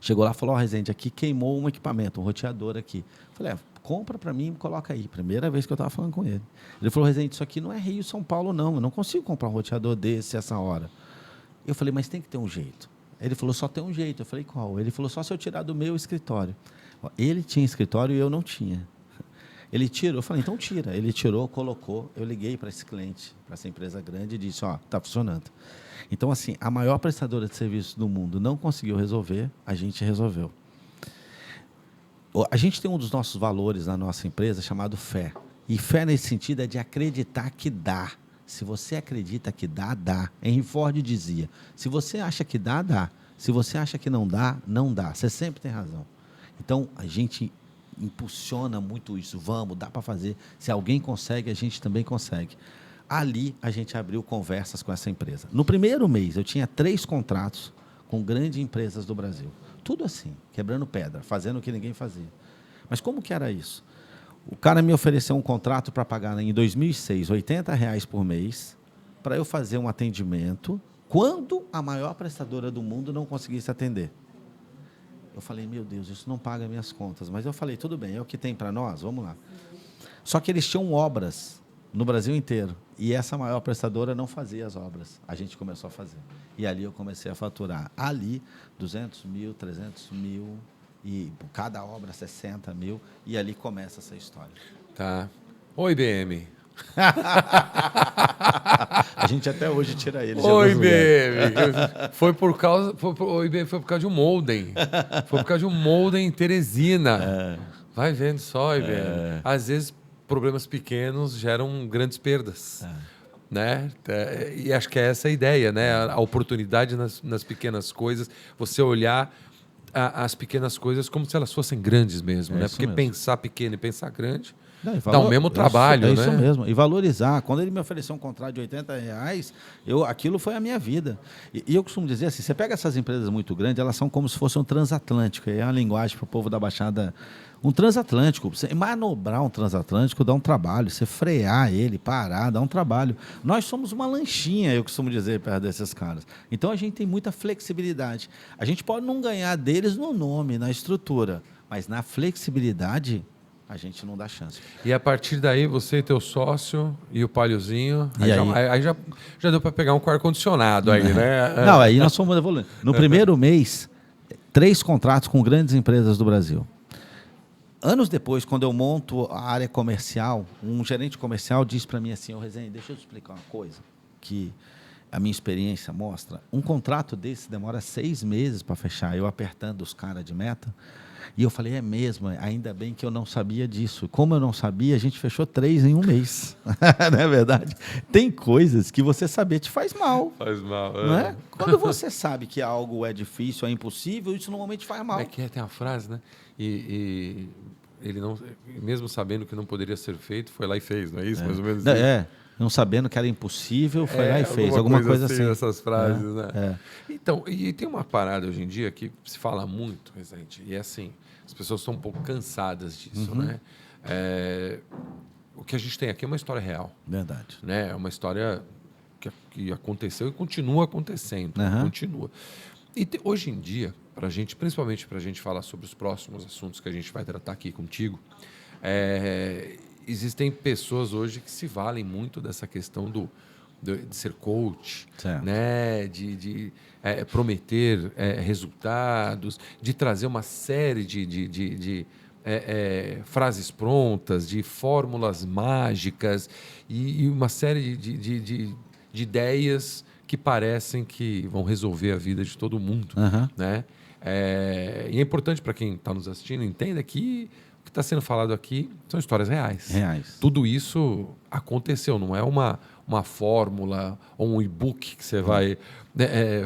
Chegou lá e falou, Rezende, aqui queimou um equipamento, um roteador aqui. Falei, compra para mim e coloca aí. Primeira vez que eu estava falando com ele. Ele falou, Rezende, isso aqui não é Rio, São Paulo, não. Eu não consigo comprar um roteador desse essa hora. Eu falei, mas tem que ter um jeito. Ele falou, só tem um jeito. Eu falei, qual? Ele falou, só se eu tirar do meu escritório. Ele tinha escritório e eu não tinha. Ele tirou, eu falei, então tira. Ele tirou, colocou. Eu liguei para esse cliente, para essa empresa grande, e disse, está funcionando. Então, assim, a maior prestadora de serviços do mundo não conseguiu resolver, a gente resolveu. A gente tem um dos nossos valores na nossa empresa chamado fé. E fé, nesse sentido, é de acreditar que dá. Se você acredita que dá, dá. Henry Ford dizia, se você acha que dá, dá. Se você acha que não dá, não dá. Você sempre tem razão. Então, a gente impulsiona muito isso. Vamos, dá para fazer. Se alguém consegue, a gente também consegue. Ali, a gente abriu conversas com essa empresa. No primeiro mês, eu tinha 3 contratos com grandes empresas do Brasil. Tudo assim, quebrando pedra, fazendo o que ninguém fazia. Mas como que era isso? O cara me ofereceu um contrato para pagar em 2006, R$80 por mês, para eu fazer um atendimento quando a maior prestadora do mundo não conseguisse atender. Eu falei, meu Deus, isso não paga minhas contas. Mas eu falei, tudo bem, é o que tem para nós, vamos lá. Só que eles tinham obras no Brasil inteiro. E essa maior prestadora não fazia as obras. A gente começou a fazer. E ali eu comecei a faturar. Ali, 200 mil, 300 mil... e cada obra 60 mil, e ali começa essa história. Tá. Oi, IBM. A gente até hoje tira eles. Oi, IBM. O IBM foi por causa de um modem. Foi por causa de um modem em Teresina. Vai vendo só, IBM. Às vezes, problemas pequenos geram grandes perdas. Né? E acho que é essa a ideia, né? A oportunidade nas pequenas coisas, você olhar as pequenas coisas como se elas fossem grandes mesmo, né? Porque mesmo. Pensar pequeno e pensar grande dá o mesmo trabalho, né? É isso mesmo. E valorizar. Quando ele me ofereceu um contrato de R$80, aquilo foi a minha vida. E eu costumo dizer assim, você pega essas empresas muito grandes, elas são como se fosse um transatlântico. É uma linguagem para o povo da Baixada. Um transatlântico. Você manobrar um transatlântico dá um trabalho. Você frear ele, parar, dá um trabalho. Nós somos uma lanchinha, eu costumo dizer, perto desses caras. Então, a gente tem muita flexibilidade. A gente pode não ganhar deles no nome, na estrutura, mas na flexibilidade, a gente não dá chance. E a partir daí, você e teu sócio e o Paliozinho, aí já deu para pegar um ar-condicionado aí, né? Não, aí nós fomos evoluindo. No primeiro mês, 3 contratos com grandes empresas do Brasil. Anos depois, quando eu monto a área comercial, um gerente comercial disse para mim assim: ô Rezende, deixa eu te explicar uma coisa que a minha experiência mostra. Um contrato desse demora 6 meses para fechar, eu apertando os caras de meta. E eu falei, é mesmo, ainda bem que eu não sabia disso. Como eu não sabia, a gente fechou 3 em um mês. Não é verdade? Tem coisas que você saber te faz mal. Faz mal. Não é? Quando você sabe que algo é difícil, é impossível, isso normalmente faz mal. É que tem a frase, né? E ele não, mesmo sabendo que não poderia ser feito, foi lá e fez, não é isso? Mais ou menos isso. Não sabendo que era impossível, foi lá e fez. Alguma coisa assim. Essas frases, né? Então, e tem uma parada hoje em dia que se fala muito, Rezende, e é assim, as pessoas estão um pouco cansadas disso, né? O que a gente tem aqui é uma história real. Verdade. Né? É uma história que aconteceu e continua acontecendo. Continua. E hoje em dia, principalmente para a gente falar sobre os próximos assuntos que a gente vai tratar aqui contigo, existem pessoas hoje que se valem muito dessa questão de ser coach, né? de prometer resultados, de trazer uma série de frases prontas, de fórmulas mágicas e uma série de ideias que parecem que vão resolver a vida de todo mundo. Né? E é importante para quem está nos assistindo, entenda que o que está sendo falado aqui são histórias reais. Tudo isso aconteceu, não é uma fórmula ou um e-book que você vai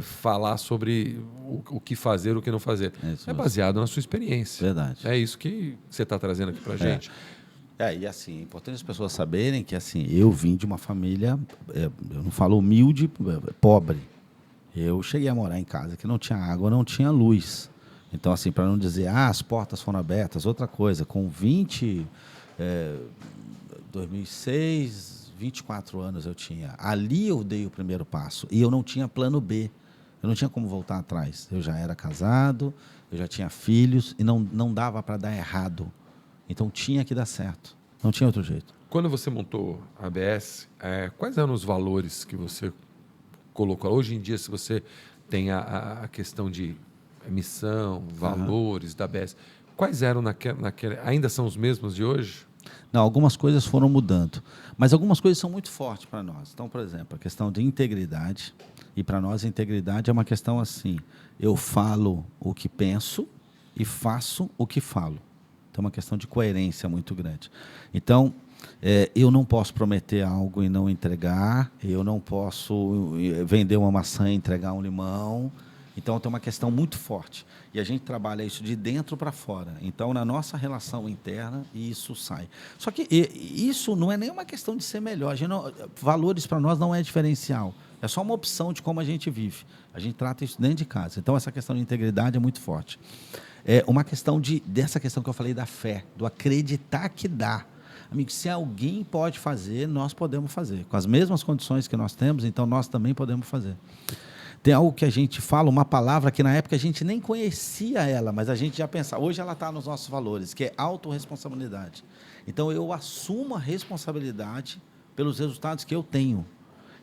falar sobre o que fazer, o que não fazer. É baseado na sua experiência. Verdade. É isso que você está trazendo aqui para a gente. E assim, é importante as pessoas saberem que assim, eu vim de uma família, eu não falo humilde, pobre. Eu cheguei a morar em casa que não tinha água, não tinha luz. Então, assim, para não dizer, as portas foram abertas, outra coisa, com 2006, 24 anos eu tinha. Ali eu dei o primeiro passo e eu não tinha plano B. Eu não tinha como voltar atrás. Eu já era casado, eu já tinha filhos e não dava para dar errado. Então, tinha que dar certo. Não tinha outro jeito. Quando você montou a ABS, quais eram os valores que você colocou? Hoje em dia, se você tem a questão de missão, valores da ABS, quais eram naquele? Ainda são os mesmos de hoje? Não, algumas coisas foram mudando, mas algumas coisas são muito fortes para nós. Então, por exemplo, a questão de integridade, e para nós a integridade é uma questão assim, eu falo o que penso e faço o que falo. Então, é uma questão de coerência muito grande. Então, eu não posso prometer algo e não entregar, eu não posso vender uma maçã e entregar um limão. Então, tem uma questão muito forte. E a gente trabalha isso de dentro para fora. Então, na nossa relação interna, isso sai. Só que isso não é nem uma questão de ser melhor. Valores para nós não é diferencial. É só uma opção de como a gente vive. A gente trata isso dentro de casa. Então, essa questão de integridade é muito forte. Uma questão dessa questão que eu falei da fé, do acreditar que dá. Amigo, se alguém pode fazer, nós podemos fazer. Com as mesmas condições que nós temos, então nós também podemos fazer. Tem algo que a gente fala, uma palavra que na época a gente nem conhecia ela, mas a gente já pensava. Hoje ela está nos nossos valores, que é autorresponsabilidade. Então, eu assumo a responsabilidade pelos resultados que eu tenho.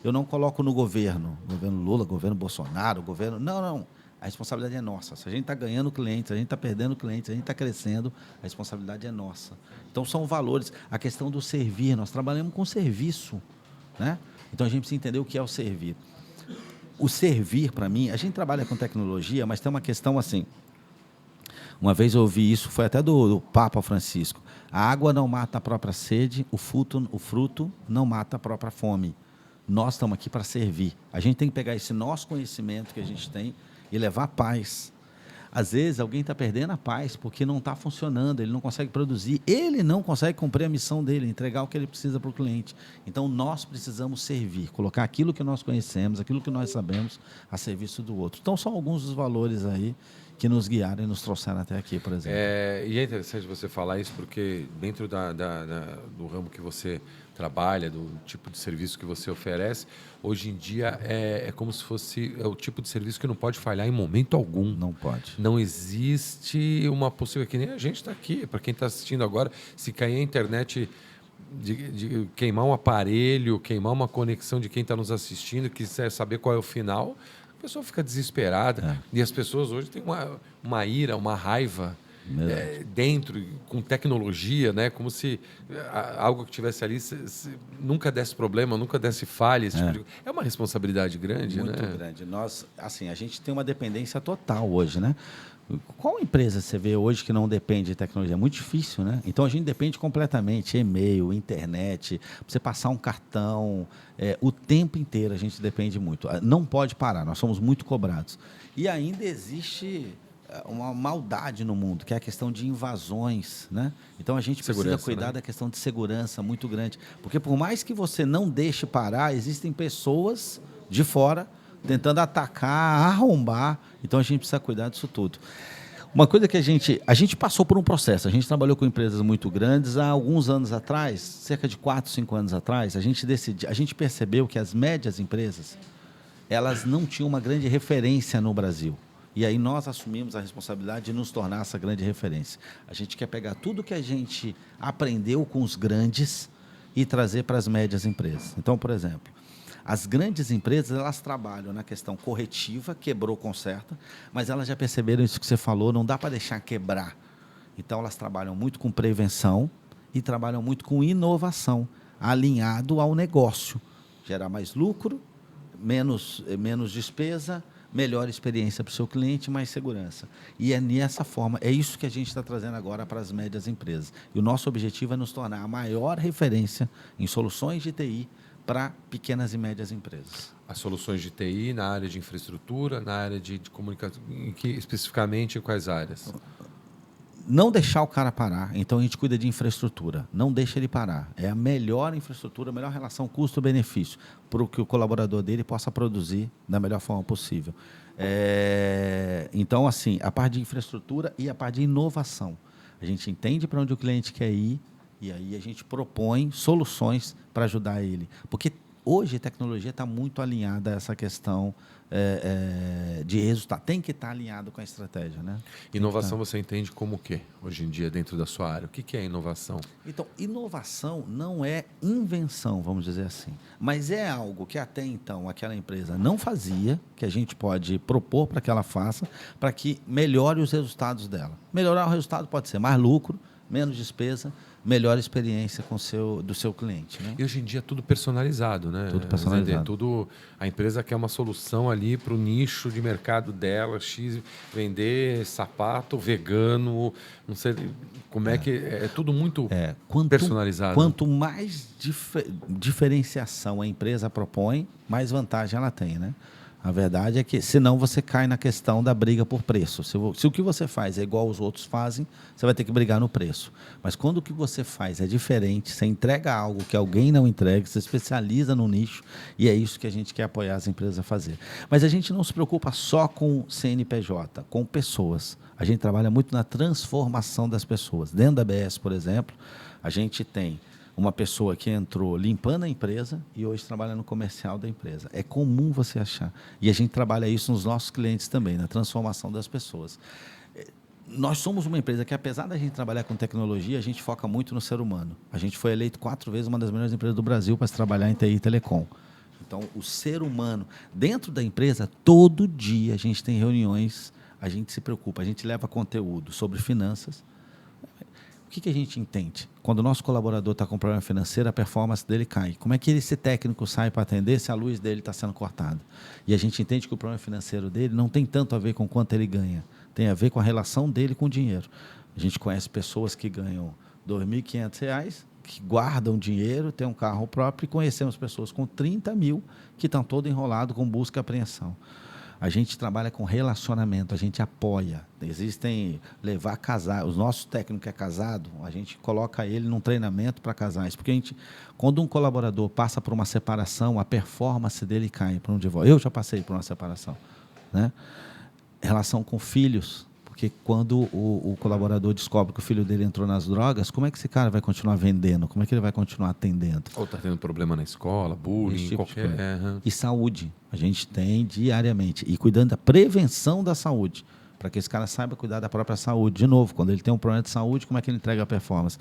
Eu não coloco no governo Lula, governo Bolsonaro, governo... Não. A responsabilidade é nossa. Se a gente está ganhando clientes, se a gente está perdendo clientes, se a gente está crescendo, a responsabilidade é nossa. Então, são valores. A questão do servir, nós trabalhamos com serviço, né? Então, a gente precisa entender o que é o servir. O servir, para mim, a gente trabalha com tecnologia, mas tem uma questão assim. Uma vez eu ouvi isso, foi até do Papa Francisco. A água não mata a própria sede, o fruto não mata a própria fome. Nós estamos aqui para servir. A gente tem que pegar esse nosso conhecimento que a gente tem e levar paz. Às vezes, alguém está perdendo a paz porque não está funcionando, ele não consegue produzir, ele não consegue cumprir a missão dele, entregar o que ele precisa para o cliente. Então, nós precisamos servir, colocar aquilo que nós conhecemos, aquilo que nós sabemos, a serviço do outro. Então, são alguns dos valores aí que nos guiaram e nos trouxeram até aqui, por exemplo. E é interessante você falar isso, porque dentro do ramo que você trabalha, do tipo de serviço que você oferece, hoje em dia é como se fosse o tipo de serviço que não pode falhar em momento algum. Não pode. Não existe uma possível, que nem a gente está aqui, para quem está assistindo agora, se cair a internet, de queimar um aparelho, queimar uma conexão de quem está nos assistindo, quiser saber qual é o final, a pessoa fica desesperada. E as pessoas hoje têm uma ira, uma raiva dentro, com tecnologia, né? Como se algo que tivesse ali nunca desse problema, nunca desse falha. É uma responsabilidade grande, muito né? grande. Nós, assim, a gente tem uma dependência total hoje, né? Qual empresa você vê hoje que não depende de tecnologia? É muito difícil, né? Então a gente depende completamente, e-mail, internet, você passar um cartão, o tempo inteiro a gente depende muito. Não pode parar, nós somos muito cobrados. E ainda existe uma maldade no mundo, que é a questão de invasões, né? Então a gente precisa cuidar, né, da questão de segurança muito grande, porque por mais que você não deixe parar, existem pessoas de fora tentando atacar, arrombar. Então a gente precisa cuidar disso tudo. Uma coisa que a gente passou por um processo, a gente trabalhou com empresas muito grandes há alguns anos atrás, cerca de 4, 5 anos atrás, a gente percebeu que as médias empresas, elas não tinham uma grande referência no Brasil. E aí nós assumimos a responsabilidade de nos tornar essa grande referência. A gente quer pegar tudo que a gente aprendeu com os grandes e trazer para as médias empresas. Então, por exemplo, as grandes empresas, elas trabalham na questão corretiva, quebrou, conserta, mas elas já perceberam isso que você falou, não dá para deixar quebrar. Então, elas trabalham muito com prevenção e trabalham muito com inovação, alinhado ao negócio. Gerar mais lucro, menos despesa, melhor experiência para o seu cliente, mais segurança. E é nessa forma, é isso que a gente está trazendo agora para as médias empresas. E o nosso objetivo é nos tornar a maior referência em soluções de TI para pequenas e médias empresas. As soluções de TI na área de infraestrutura, na área de comunicação, especificamente em quais áreas? Não deixar o cara parar. Então, a gente cuida de infraestrutura. Não deixa ele parar. É a melhor infraestrutura, a melhor relação custo-benefício para que o colaborador dele possa produzir da melhor forma possível. Então, assim, a parte de infraestrutura e a parte de inovação. A gente entende para onde o cliente quer ir e aí a gente propõe soluções para ajudar ele. Porque hoje a tecnologia está muito alinhada a essa questão de resultado. Tem que estar alinhado com a estratégia, né? Inovação você entende como o quê, hoje em dia, dentro da sua área? O que é inovação? Então, inovação não é invenção, vamos dizer assim, mas é algo que até então aquela empresa não fazia, que a gente pode propor para que ela faça, para que melhore os resultados dela. Melhorar o resultado pode ser mais lucro, menos despesa, melhor experiência do seu cliente, né? E hoje em dia é tudo personalizado, né? Tudo personalizado. A empresa quer uma solução ali para o nicho de mercado dela, X, vender sapato vegano, não sei como é que... É tudo muito personalizado. Quanto mais diferenciação a empresa propõe, mais vantagem ela tem, né? A verdade é que, senão você cai na questão da briga por preço. Se o que você faz é igual os outros fazem, você vai ter que brigar no preço. Mas quando o que você faz é diferente, você entrega algo que alguém não entrega, você especializa no nicho, e é isso que a gente quer apoiar as empresas a fazer. Mas a gente não se preocupa só com CNPJ, com pessoas. A gente trabalha muito na transformação das pessoas. Dentro da ABS, por exemplo, a gente tem uma pessoa que entrou limpando a empresa e hoje trabalha no comercial da empresa. É comum você achar. E a gente trabalha isso nos nossos clientes também, na transformação das pessoas. Nós somos uma empresa que, apesar da gente trabalhar com tecnologia, a gente foca muito no ser humano. A gente foi eleito 4 vezes uma das melhores empresas do Brasil para se trabalhar em TI e Telecom. Então, o ser humano, dentro da empresa, todo dia a gente tem reuniões, a gente se preocupa, a gente leva conteúdo sobre finanças. O que a gente entende? Quando o nosso colaborador está com problema financeiro, a performance dele cai. Como é que esse técnico sai para atender se a luz dele está sendo cortada? E a gente entende que o problema financeiro dele não tem tanto a ver com quanto ele ganha, tem a ver com a relação dele com o dinheiro. A gente conhece pessoas que ganham R$ 2.500, que guardam dinheiro, têm um carro próprio, e conhecemos pessoas com 30 mil que estão todo enrolado com busca e apreensão. A gente trabalha com relacionamento, a gente apoia. Levar casar. O nosso técnico que é casado, a gente coloca ele num treinamento para casais. Porque quando um colaborador passa por uma separação, a performance dele cai para um divórcio. Eu já passei por uma separação, né? Relação com filhos. Porque quando o colaborador descobre que o filho dele entrou nas drogas, como é que esse cara vai continuar vendendo? Como é que ele vai continuar atendendo? Ou está tendo problema na escola, bullying, qualquer... E saúde, a gente tem diariamente. E cuidando da prevenção da saúde, para que esse cara saiba cuidar da própria saúde. De novo, quando ele tem um problema de saúde, como é que ele entrega a performance?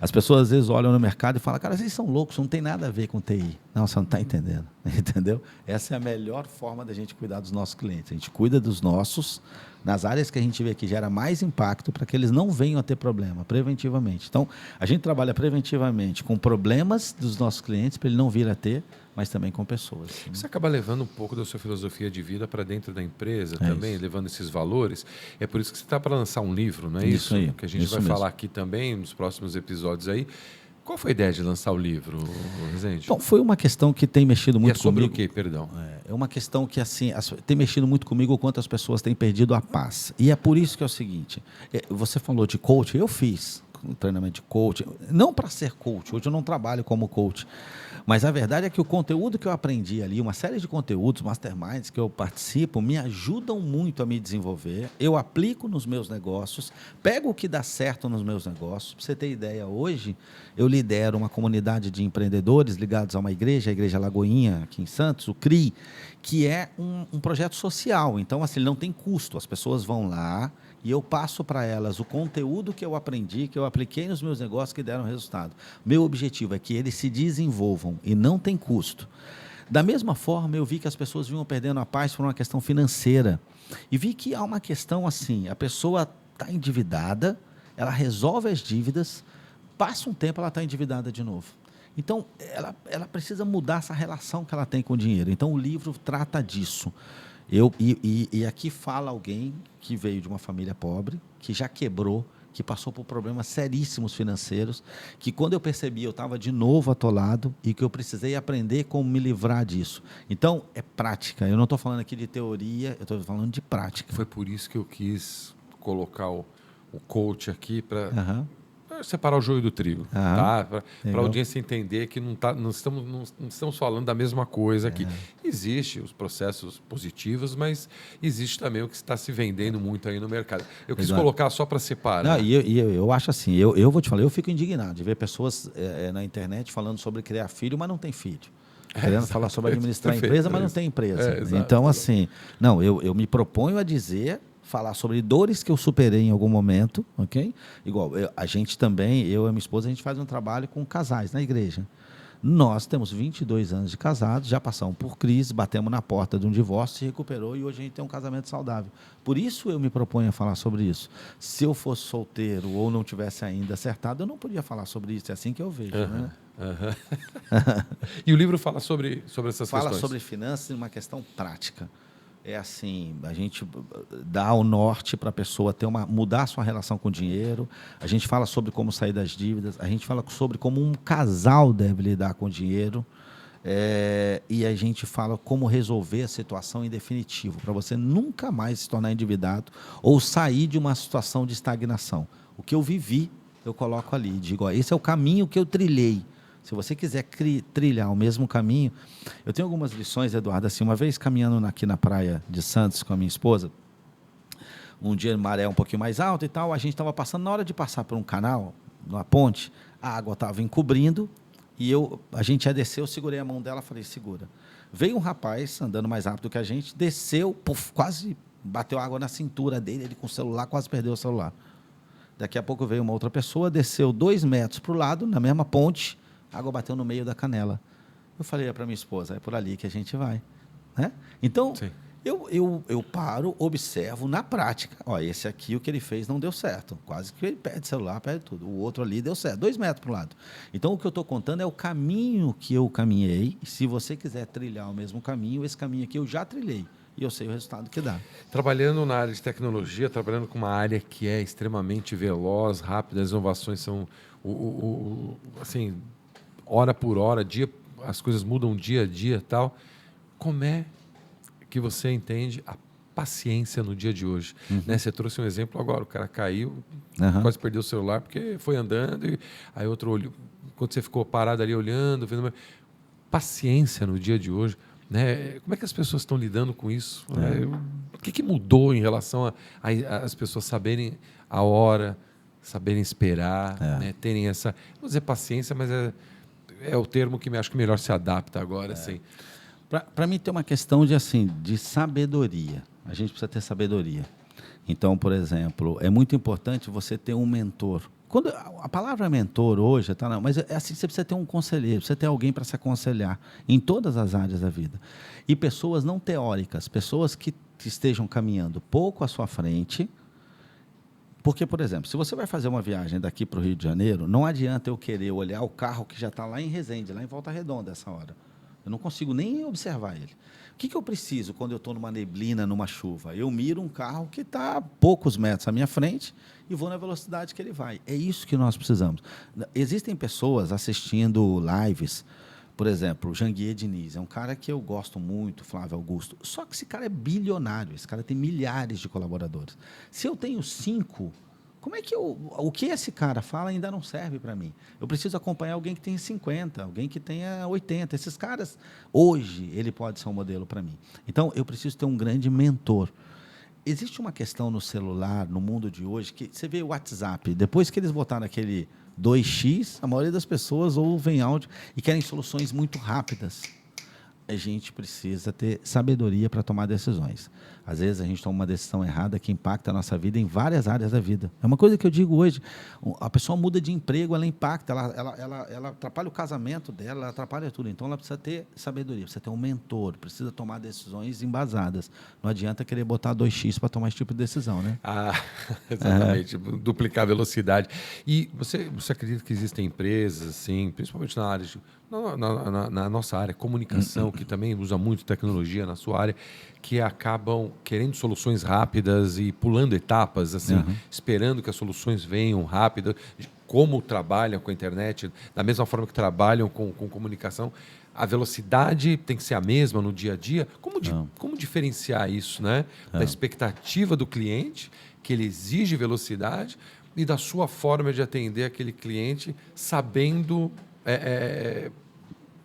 As pessoas às vezes olham no mercado e falam, cara, vocês são loucos, não tem nada a ver com TI. Não, você não está entendendo. entendeu? Essa é a melhor forma da gente cuidar dos nossos clientes. A gente cuida dos nossos nas áreas que a gente vê que gera mais impacto para que eles não venham a ter problema, preventivamente. Então, a gente trabalha preventivamente com problemas dos nossos clientes para ele não vir a ter, mas também com pessoas. Você acaba levando um pouco da sua filosofia de vida para dentro da empresa também, isso. levando esses valores. É por isso que você está para lançar um livro, não é Isso aí, que a gente isso vai mesmo. falar aqui também nos próximos episódios aí. Qual foi a ideia de lançar o livro, Rezende? Então, foi uma questão que tem mexido muito e é sobre comigo. o quê, perdão? É uma questão que assim tem mexido muito comigo o quanto as pessoas têm perdido a paz. E é por isso que é o seguinte, você falou de coach, eu fiz um treinamento de coach, não para ser coach, hoje eu não trabalho como coach, mas a verdade é que o conteúdo que eu aprendi ali, uma série de conteúdos, masterminds que eu participo, me ajudam muito a me desenvolver, eu aplico nos meus negócios, pego o que dá certo nos meus negócios. Para você ter ideia, hoje eu lidero uma comunidade de empreendedores ligados a uma igreja, a Igreja Lagoinha, aqui em Santos, o CRI, que é um projeto social. Então, assim, ele não tem custo. As pessoas vão lá e eu passo para elas o conteúdo que eu aprendi, que eu apliquei nos meus negócios que deram resultado. Meu objetivo é que eles se desenvolvam e não tem custo. Da mesma forma, eu vi que as pessoas vinham perdendo a paz por uma questão financeira. E vi que há uma questão assim, a pessoa está endividada, ela resolve as dívidas, passa um tempo, ela está endividada de novo. Então, ela precisa mudar essa relação que ela tem com o dinheiro. Então, o livro trata disso. E aqui fala alguém que veio de uma família pobre, que já quebrou, que passou por problemas seríssimos financeiros, que quando eu percebi, eu estava de novo atolado e que eu precisei aprender como me livrar disso. Então, é prática. Eu não estou falando aqui de teoria, eu estou falando de prática. Foi por isso que eu quis colocar o coach aqui para... Aham. separar o joio do trigo, tá? Para a audiência entender que não estamos falando da mesma coisa aqui. Existem os processos positivos, mas existe também o que está se vendendo muito aí no mercado. Eu quis colocar só para separar. Não, eu acho assim, eu vou te falar, eu fico indignado de ver pessoas na internet falando sobre criar filho, mas não tem filho. Querendo falar sobre administrar a empresa, mas não tem empresa. Então, assim, não, eu me proponho a dizer... falar sobre dores que eu superei em algum momento, ok? Igual, a gente também, eu e a minha esposa, a gente faz um trabalho com casais na igreja. Nós temos 22 anos de casados, já passamos por crise, batemos na porta de um divórcio, se recuperou e hoje a gente tem um casamento saudável. Por isso eu me proponho a falar sobre isso. Se eu fosse solteiro ou não tivesse ainda acertado, eu não podia falar sobre isso, é assim que eu vejo. Né? E o livro fala sobre essas questões? Fala sobre finanças, uma questão prática. É assim, a gente dá o norte para a pessoa mudar a sua relação com o dinheiro, a gente fala sobre como sair das dívidas, a gente fala sobre como um casal deve lidar com o dinheiro, e a gente fala como resolver a situação em definitivo, para você nunca mais se tornar endividado ou sair de uma situação de estagnação. O que eu vivi, eu coloco ali, digo, ó, esse é o caminho que eu trilhei. Se você quiser trilhar o mesmo caminho... Eu tenho algumas lições, Eduardo. Assim, uma vez caminhando aqui na praia de Santos com a minha esposa, um dia maré um pouquinho mais alta e tal, a gente estava passando, na hora de passar por um canal, numa ponte, a água estava encobrindo e a gente ia descer, eu segurei a mão dela e falei, segura. Veio um rapaz andando mais rápido que a gente, desceu, puf, quase bateu água na cintura dele, ele com o celular, quase perdeu o celular. Daqui a pouco veio uma outra pessoa, desceu 2 metros para o lado, na mesma ponte, a água bateu no meio da canela. Eu falei para minha esposa, é por ali que a gente vai. Né? Então, eu paro, observo na prática. Ó, esse aqui, o que ele fez não deu certo. Quase que ele perde celular, perde tudo. O outro ali deu certo, 2 metros para o lado. Então, o que eu estou contando é o caminho que eu caminhei. E se você quiser trilhar o mesmo caminho, esse caminho aqui eu já trilhei. E eu sei o resultado que dá. Trabalhando na área de tecnologia, trabalhando com uma área que é extremamente veloz, rápida, as inovações são, assim... hora por hora, as coisas mudam dia a dia e tal. Como é que você entende a paciência no dia de hoje? Né? Você trouxe um exemplo agora, o cara caiu, quase perdeu o celular porque foi andando, e aí outro olho, quando você ficou parado ali olhando, vendo... Paciência no dia de hoje, né? Como é que as pessoas estão lidando com isso? O que mudou em relação a as pessoas saberem a hora, saberem esperar, né? Terem essa, não vou dizer paciência, mas é o termo que acho que melhor se adapta agora. Assim. Para mim tem uma questão de sabedoria. A gente precisa ter sabedoria. Então, por exemplo, é muito importante você ter um mentor, Quando a palavra mentor hoje, tá, mas é assim, você precisa ter um conselheiro, precisa ter alguém para se aconselhar em todas as áreas da vida. E pessoas não teóricas, pessoas que estejam caminhando pouco à sua frente. Porque, por exemplo, se você vai fazer uma viagem daqui para o Rio de Janeiro, não adianta eu querer olhar o carro que já está lá em Resende, lá em Volta Redonda, essa hora. Eu não consigo nem observar ele. O que eu preciso quando eu estou numa neblina, numa chuva? Eu miro um carro que está a poucos metros à minha frente e vou na velocidade que ele vai. É isso que nós precisamos. Existem pessoas assistindo lives, por exemplo, o Janguier Diniz, é um cara que eu gosto muito, Flávio Augusto. Só que esse cara é bilionário, esse cara tem milhares de colaboradores. Se eu tenho 5, como é que o que esse cara fala ainda não serve para mim? Eu preciso acompanhar alguém que tenha 50, alguém que tenha 80. Esses caras, hoje, ele pode ser um modelo para mim. Então, eu preciso ter um grande mentor. Existe uma questão no celular, no mundo de hoje, que você vê o WhatsApp, depois que eles botaram aquele 2x, a maioria das pessoas ouvem áudio e querem soluções muito rápidas. A gente precisa ter sabedoria para tomar decisões. Às vezes, a gente toma uma decisão errada que impacta a nossa vida em várias áreas da vida. É uma coisa que eu digo hoje. A pessoa muda de emprego, ela impacta, ela atrapalha o casamento dela, ela atrapalha tudo. Então, ela precisa ter sabedoria, precisa ter um mentor, precisa tomar decisões embasadas. Não adianta querer botar 2x para tomar esse tipo de decisão, né? Exatamente. Duplicar a velocidade. E você acredita que existem empresas, assim, principalmente na área na nossa área, comunicação, que também usa muito tecnologia na sua área, que acabam querendo soluções rápidas e pulando etapas, assim, esperando que as soluções venham rápidas, como trabalham com a internet, da mesma forma que trabalham com comunicação, a velocidade tem que ser a mesma no dia a dia. Como diferenciar isso, né? Da expectativa do cliente, que ele exige velocidade, e da sua forma de atender aquele cliente, sabendo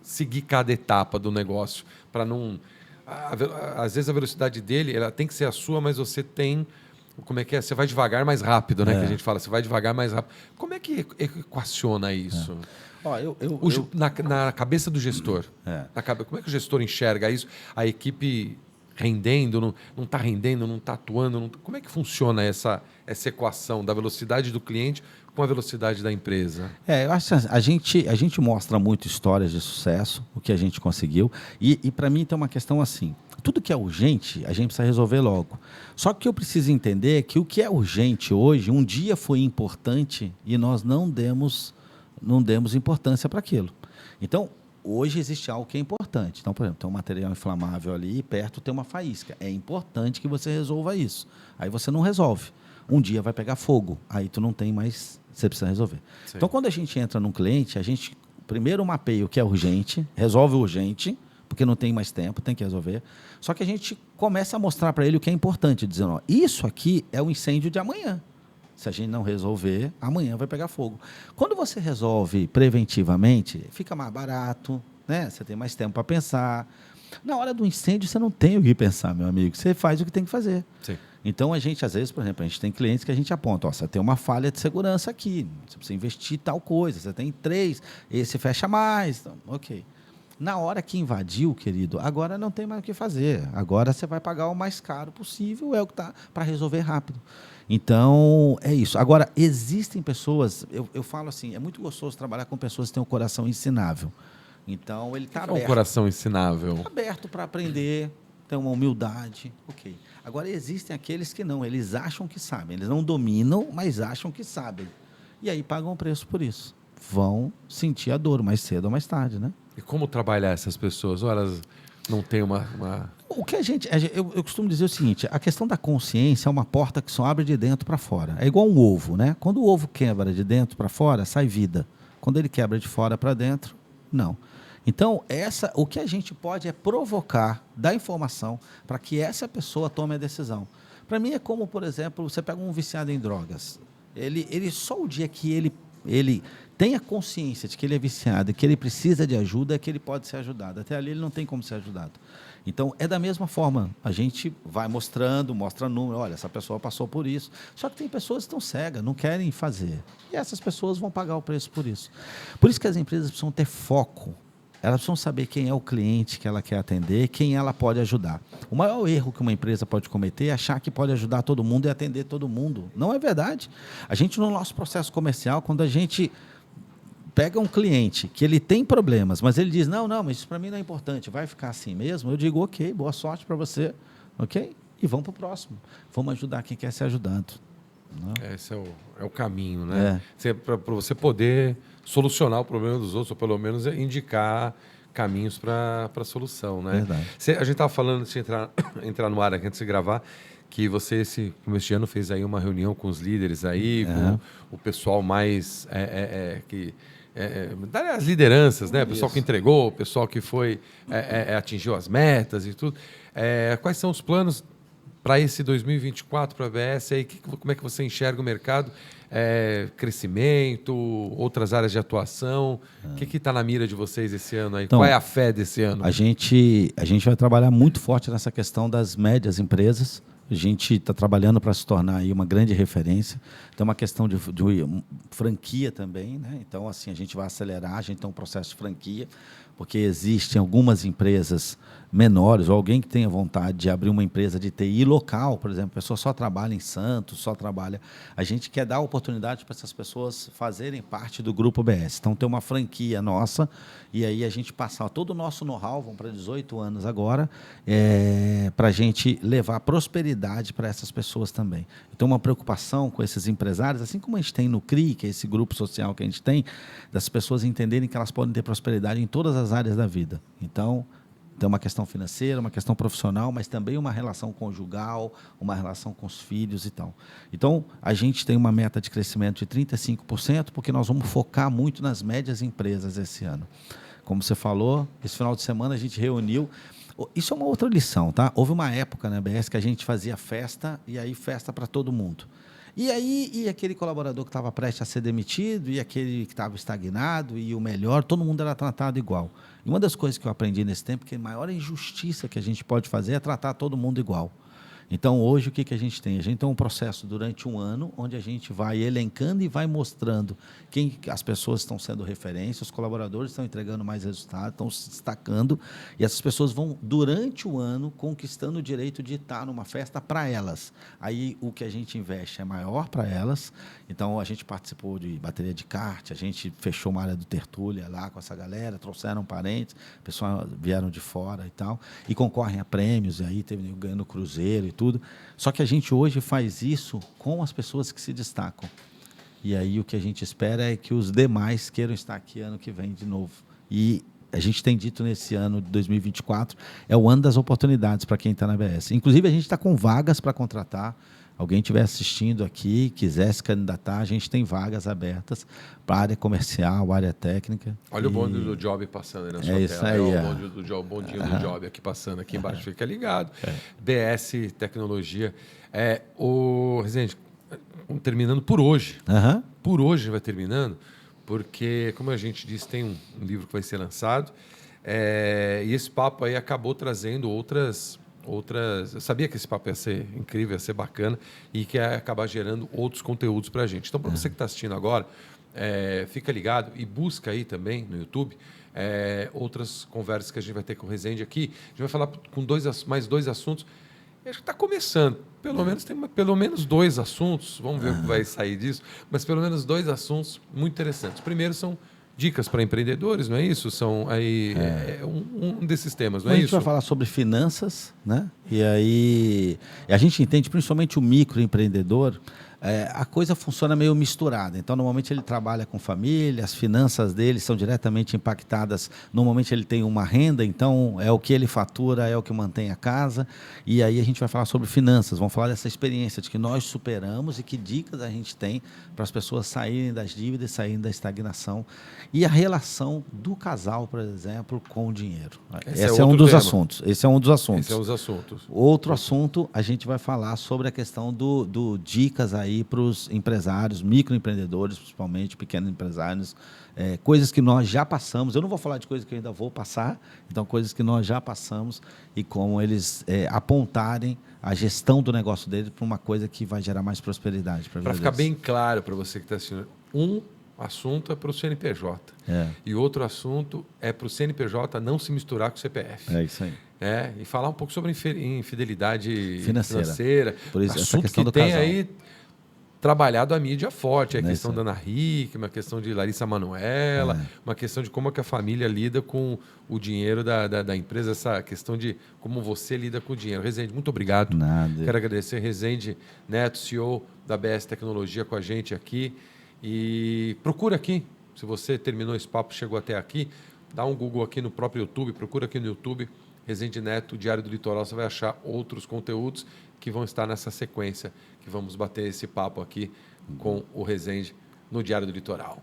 seguir cada etapa do negócio, para não... Às vezes a velocidade dele ela tem que ser a sua, mas você tem... Como é que é? Você vai devagar mais rápido, né? Que a gente fala, você vai devagar mais rápido. Como é que equaciona isso? Na cabeça do gestor. Como é que o gestor enxerga isso? A equipe rendendo, não está rendendo, não está atuando? Como é que funciona essa equação da velocidade do cliente com a velocidade da empresa? Eu acho que a gente mostra muito histórias de sucesso, o que a gente conseguiu, e para mim tem uma questão assim, tudo que é urgente, a gente precisa resolver logo. Só que eu preciso entender que o que é urgente hoje, um dia foi importante e nós não demos importância para aquilo. Então, hoje existe algo que é importante. Então, por exemplo, tem um material inflamável ali e perto tem uma faísca. É importante que você resolva isso. Aí você não resolve. Um dia vai pegar fogo, aí tu não tem mais, você precisa resolver. Sim. Então, quando a gente entra num cliente, a gente primeiro mapeia o que é urgente, resolve o urgente, porque não tem mais tempo, tem que resolver. Só que a gente começa a mostrar para ele o que é importante, dizendo, ó, isso aqui é o incêndio de amanhã. Se a gente não resolver, amanhã vai pegar fogo. Quando você resolve preventivamente, fica mais barato, né? Você tem mais tempo para pensar. Na hora do incêndio, você não tem o que pensar, meu amigo. Você faz o que tem que fazer. Sim. Então, a gente, às vezes, por exemplo, a gente tem clientes que a gente aponta, ó, você tem uma falha de segurança aqui, você precisa investir tal coisa, você tem 3, esse fecha mais, então, ok. Na hora que invadiu, querido, agora não tem mais o que fazer. Agora você vai pagar o mais caro possível, é o que está para resolver rápido. Então, é isso. Agora, existem pessoas, eu falo assim, é muito gostoso trabalhar com pessoas que têm um coração ensinável. Então, ele está aberto. Um coração ensinável. Está aberto para aprender, tem uma humildade, ok. Agora, existem aqueles que não, eles acham que sabem. Eles não dominam, mas acham que sabem. E aí pagam o preço por isso. Vão sentir a dor mais cedo ou mais tarde, né? E como trabalhar essas pessoas? Ou elas não têm uma... O que eu costumo dizer o seguinte, a questão da consciência é uma porta que só abre de dentro para fora. É igual um ovo, né? Quando o ovo quebra de dentro para fora, sai vida. Quando ele quebra de fora para dentro, não. Então, o que a gente pode é provocar, dar informação para que essa pessoa tome a decisão. Para mim é como, por exemplo, você pega um viciado em drogas. Ele só o dia que ele tem a consciência de que ele é viciado e que ele precisa de ajuda, é que ele pode ser ajudado. Até ali ele não tem como ser ajudado. Então, é da mesma forma. A gente vai mostra número, olha, essa pessoa passou por isso. Só que tem pessoas que estão cegas, não querem fazer. E essas pessoas vão pagar o preço por isso. Por isso que as empresas precisam ter foco. Elas precisam saber quem é o cliente que ela quer atender, quem ela pode ajudar. O maior erro que uma empresa pode cometer é achar que pode ajudar todo mundo e atender todo mundo. Não é verdade. A gente, no nosso processo comercial, quando a gente pega um cliente que ele tem problemas, mas ele diz, não, mas isso para mim não é importante, vai ficar assim mesmo, eu digo, ok, boa sorte para você, ok? E vamos para o próximo. Vamos ajudar quem quer ser ajudado. Não? Esse é o caminho, né? Para você poder solucionar o problema dos outros, ou pelo menos indicar caminhos para a solução, né? Verdade. A gente estava falando, antes de entrar no ar aqui, antes de gravar, que você, esse começo de ano, fez aí uma reunião com os líderes aí, com o pessoal mais... as lideranças, né? O pessoal que entregou, o pessoal que foi atingiu as metas e tudo. Quais são os planos para esse 2024 para a ABS? Aí, como é que você enxerga o mercado? Crescimento, outras áreas de atuação? O que está na mira de vocês esse ano aí? Então, qual é a fé desse ano? A gente vai trabalhar muito forte nessa questão das médias empresas. A gente está trabalhando para se tornar aí uma grande referência. Tem uma questão de franquia também, né? Então, assim, a gente vai acelerar, a gente tem um processo de franquia, porque existem algumas empresas menores, ou alguém que tenha vontade de abrir uma empresa de TI local, por exemplo, a pessoa só trabalha em Santos, só trabalha... A gente quer dar oportunidade para essas pessoas fazerem parte do Grupo BS. Então, tem uma franquia nossa, e aí a gente passar todo o nosso know-how, vamos para 18 anos agora, para a gente levar prosperidade para essas pessoas também. Então, uma preocupação com esses empresários, assim como a gente tem no CRI, que é esse grupo social que a gente tem, das pessoas entenderem que elas podem ter prosperidade em todas as áreas da vida. Então, tem uma questão financeira, uma questão profissional, mas também uma relação conjugal, uma relação com os filhos e tal. Então, a gente tem uma meta de crescimento de 35%, porque nós vamos focar muito nas médias empresas esse ano. Como você falou, esse final de semana a gente reuniu... Isso é uma outra lição, tá? Houve uma época na BS que a gente fazia festa, e aí festa para todo mundo. E aí, e aquele colaborador que estava prestes a ser demitido, e aquele que estava estagnado, e o melhor, todo mundo era tratado igual. E uma das coisas que eu aprendi nesse tempo é que a maior injustiça que a gente pode fazer é tratar todo mundo igual. Então, hoje, o que a gente tem? A gente tem um processo durante um ano, onde a gente vai elencando e vai mostrando quem as pessoas estão sendo referência, os colaboradores estão entregando mais resultados, estão se destacando, e essas pessoas vão, durante o ano, conquistando o direito de estar numa festa para elas. Aí, o que a gente investe é maior para elas. Então, a gente participou de bateria de kart, a gente fechou uma área do Tertúlia lá com essa galera, trouxeram parentes, pessoal vieram de fora e tal, e concorrem a prêmios, e aí teve ganhando cruzeiro e tudo. Só que a gente hoje faz isso com as pessoas que se destacam. E aí o que a gente espera é que os demais queiram estar aqui ano que vem de novo. E a gente tem dito nesse ano de 2024, é o ano das oportunidades para quem está na ABS. Inclusive, a gente está com vagas para contratar. Alguém estiver assistindo aqui, quiser se candidatar, a gente tem vagas abertas para a área comercial, área técnica. Olha o bonde do Job passando aí na sua isso tela. aí, O bondinho do Job aqui passando aqui embaixo. Fica ligado. BS Tecnologia. Rezende, terminando por hoje. Por hoje vai terminando, porque, como a gente disse, tem um livro que vai ser lançado. E esse papo aí acabou trazendo outras... Eu sabia que esse papo ia ser incrível, ia ser bacana e que ia acabar gerando outros conteúdos para a gente. Então, para você que está assistindo agora, fica ligado e busca aí também no YouTube outras conversas que a gente vai ter com o Rezende aqui. A gente vai falar com mais dois assuntos. Acho que está começando. Tem pelo menos dois assuntos. Vamos ver o que vai sair disso. Mas pelo menos dois assuntos muito interessantes. Primeiro são dicas para empreendedores, não é isso? São aí um desses temas, não é isso? A gente vai falar sobre finanças, né? E aí a gente entende, principalmente o microempreendedor, a coisa funciona meio misturada. Então, normalmente ele trabalha com família, as finanças dele são diretamente impactadas. Normalmente ele tem uma renda, então é o que ele fatura, é o que mantém a casa. E aí a gente vai falar sobre finanças, vamos falar dessa experiência de que nós superamos e que dicas a gente tem para as pessoas saírem das dívidas, saírem da estagnação. E a relação do casal, por exemplo, com o dinheiro. Esse é um dos assuntos. Esse é um dos assuntos. Outro assunto, a gente vai falar sobre a questão do dicas aí para os empresários, microempreendedores, principalmente, pequenos empresários, coisas que nós já passamos. Eu não vou falar de coisas que eu ainda vou passar, então coisas que nós já passamos e como eles apontarem a gestão do negócio deles para uma coisa que vai gerar mais prosperidade para a vida Para ficar deles. bem claro para você que está assistindo, assunto é para o CNPJ. É. E outro assunto é para o CNPJ não se misturar com o CPF. É isso aí. E falar um pouco sobre infidelidade Financeira. Por isso, essa assunto questão que do tem casal. aí trabalhado a mídia forte. A Não é questão isso da Ana Hick, uma questão de Larissa Manoela, uma questão de como é que a família lida com o dinheiro da empresa, essa questão de como você lida com o dinheiro. Rezende, muito obrigado. Nada. Quero agradecer Rezende Neto, CEO da BS Tecnologia, com a gente aqui. E procura aqui, se você terminou esse papo, chegou até aqui, dá um Google aqui no próprio YouTube, procura aqui no YouTube, Rezende Neto, Diário do Litoral, você vai achar outros conteúdos que vão estar nessa sequência, que vamos bater esse papo aqui com o Rezende no Diário do Litoral.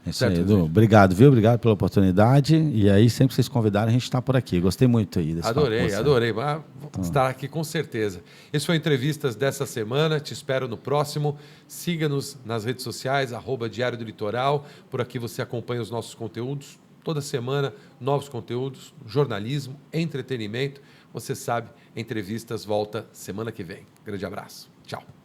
É isso aí, Edu. Obrigado, viu? Obrigado pela oportunidade. E aí, sempre que vocês convidarem, a gente está por aqui. Gostei muito aí desse Adorei. Vou Então, estar aqui com certeza. Esse foi o Entrevistas dessa semana. Te espero no próximo. Siga-nos nas redes sociais, @Diário do Litoral. Por aqui você acompanha os nossos conteúdos. Toda semana, novos conteúdos, jornalismo, entretenimento. Você sabe, Entrevistas volta semana que vem. Grande abraço. Tchau.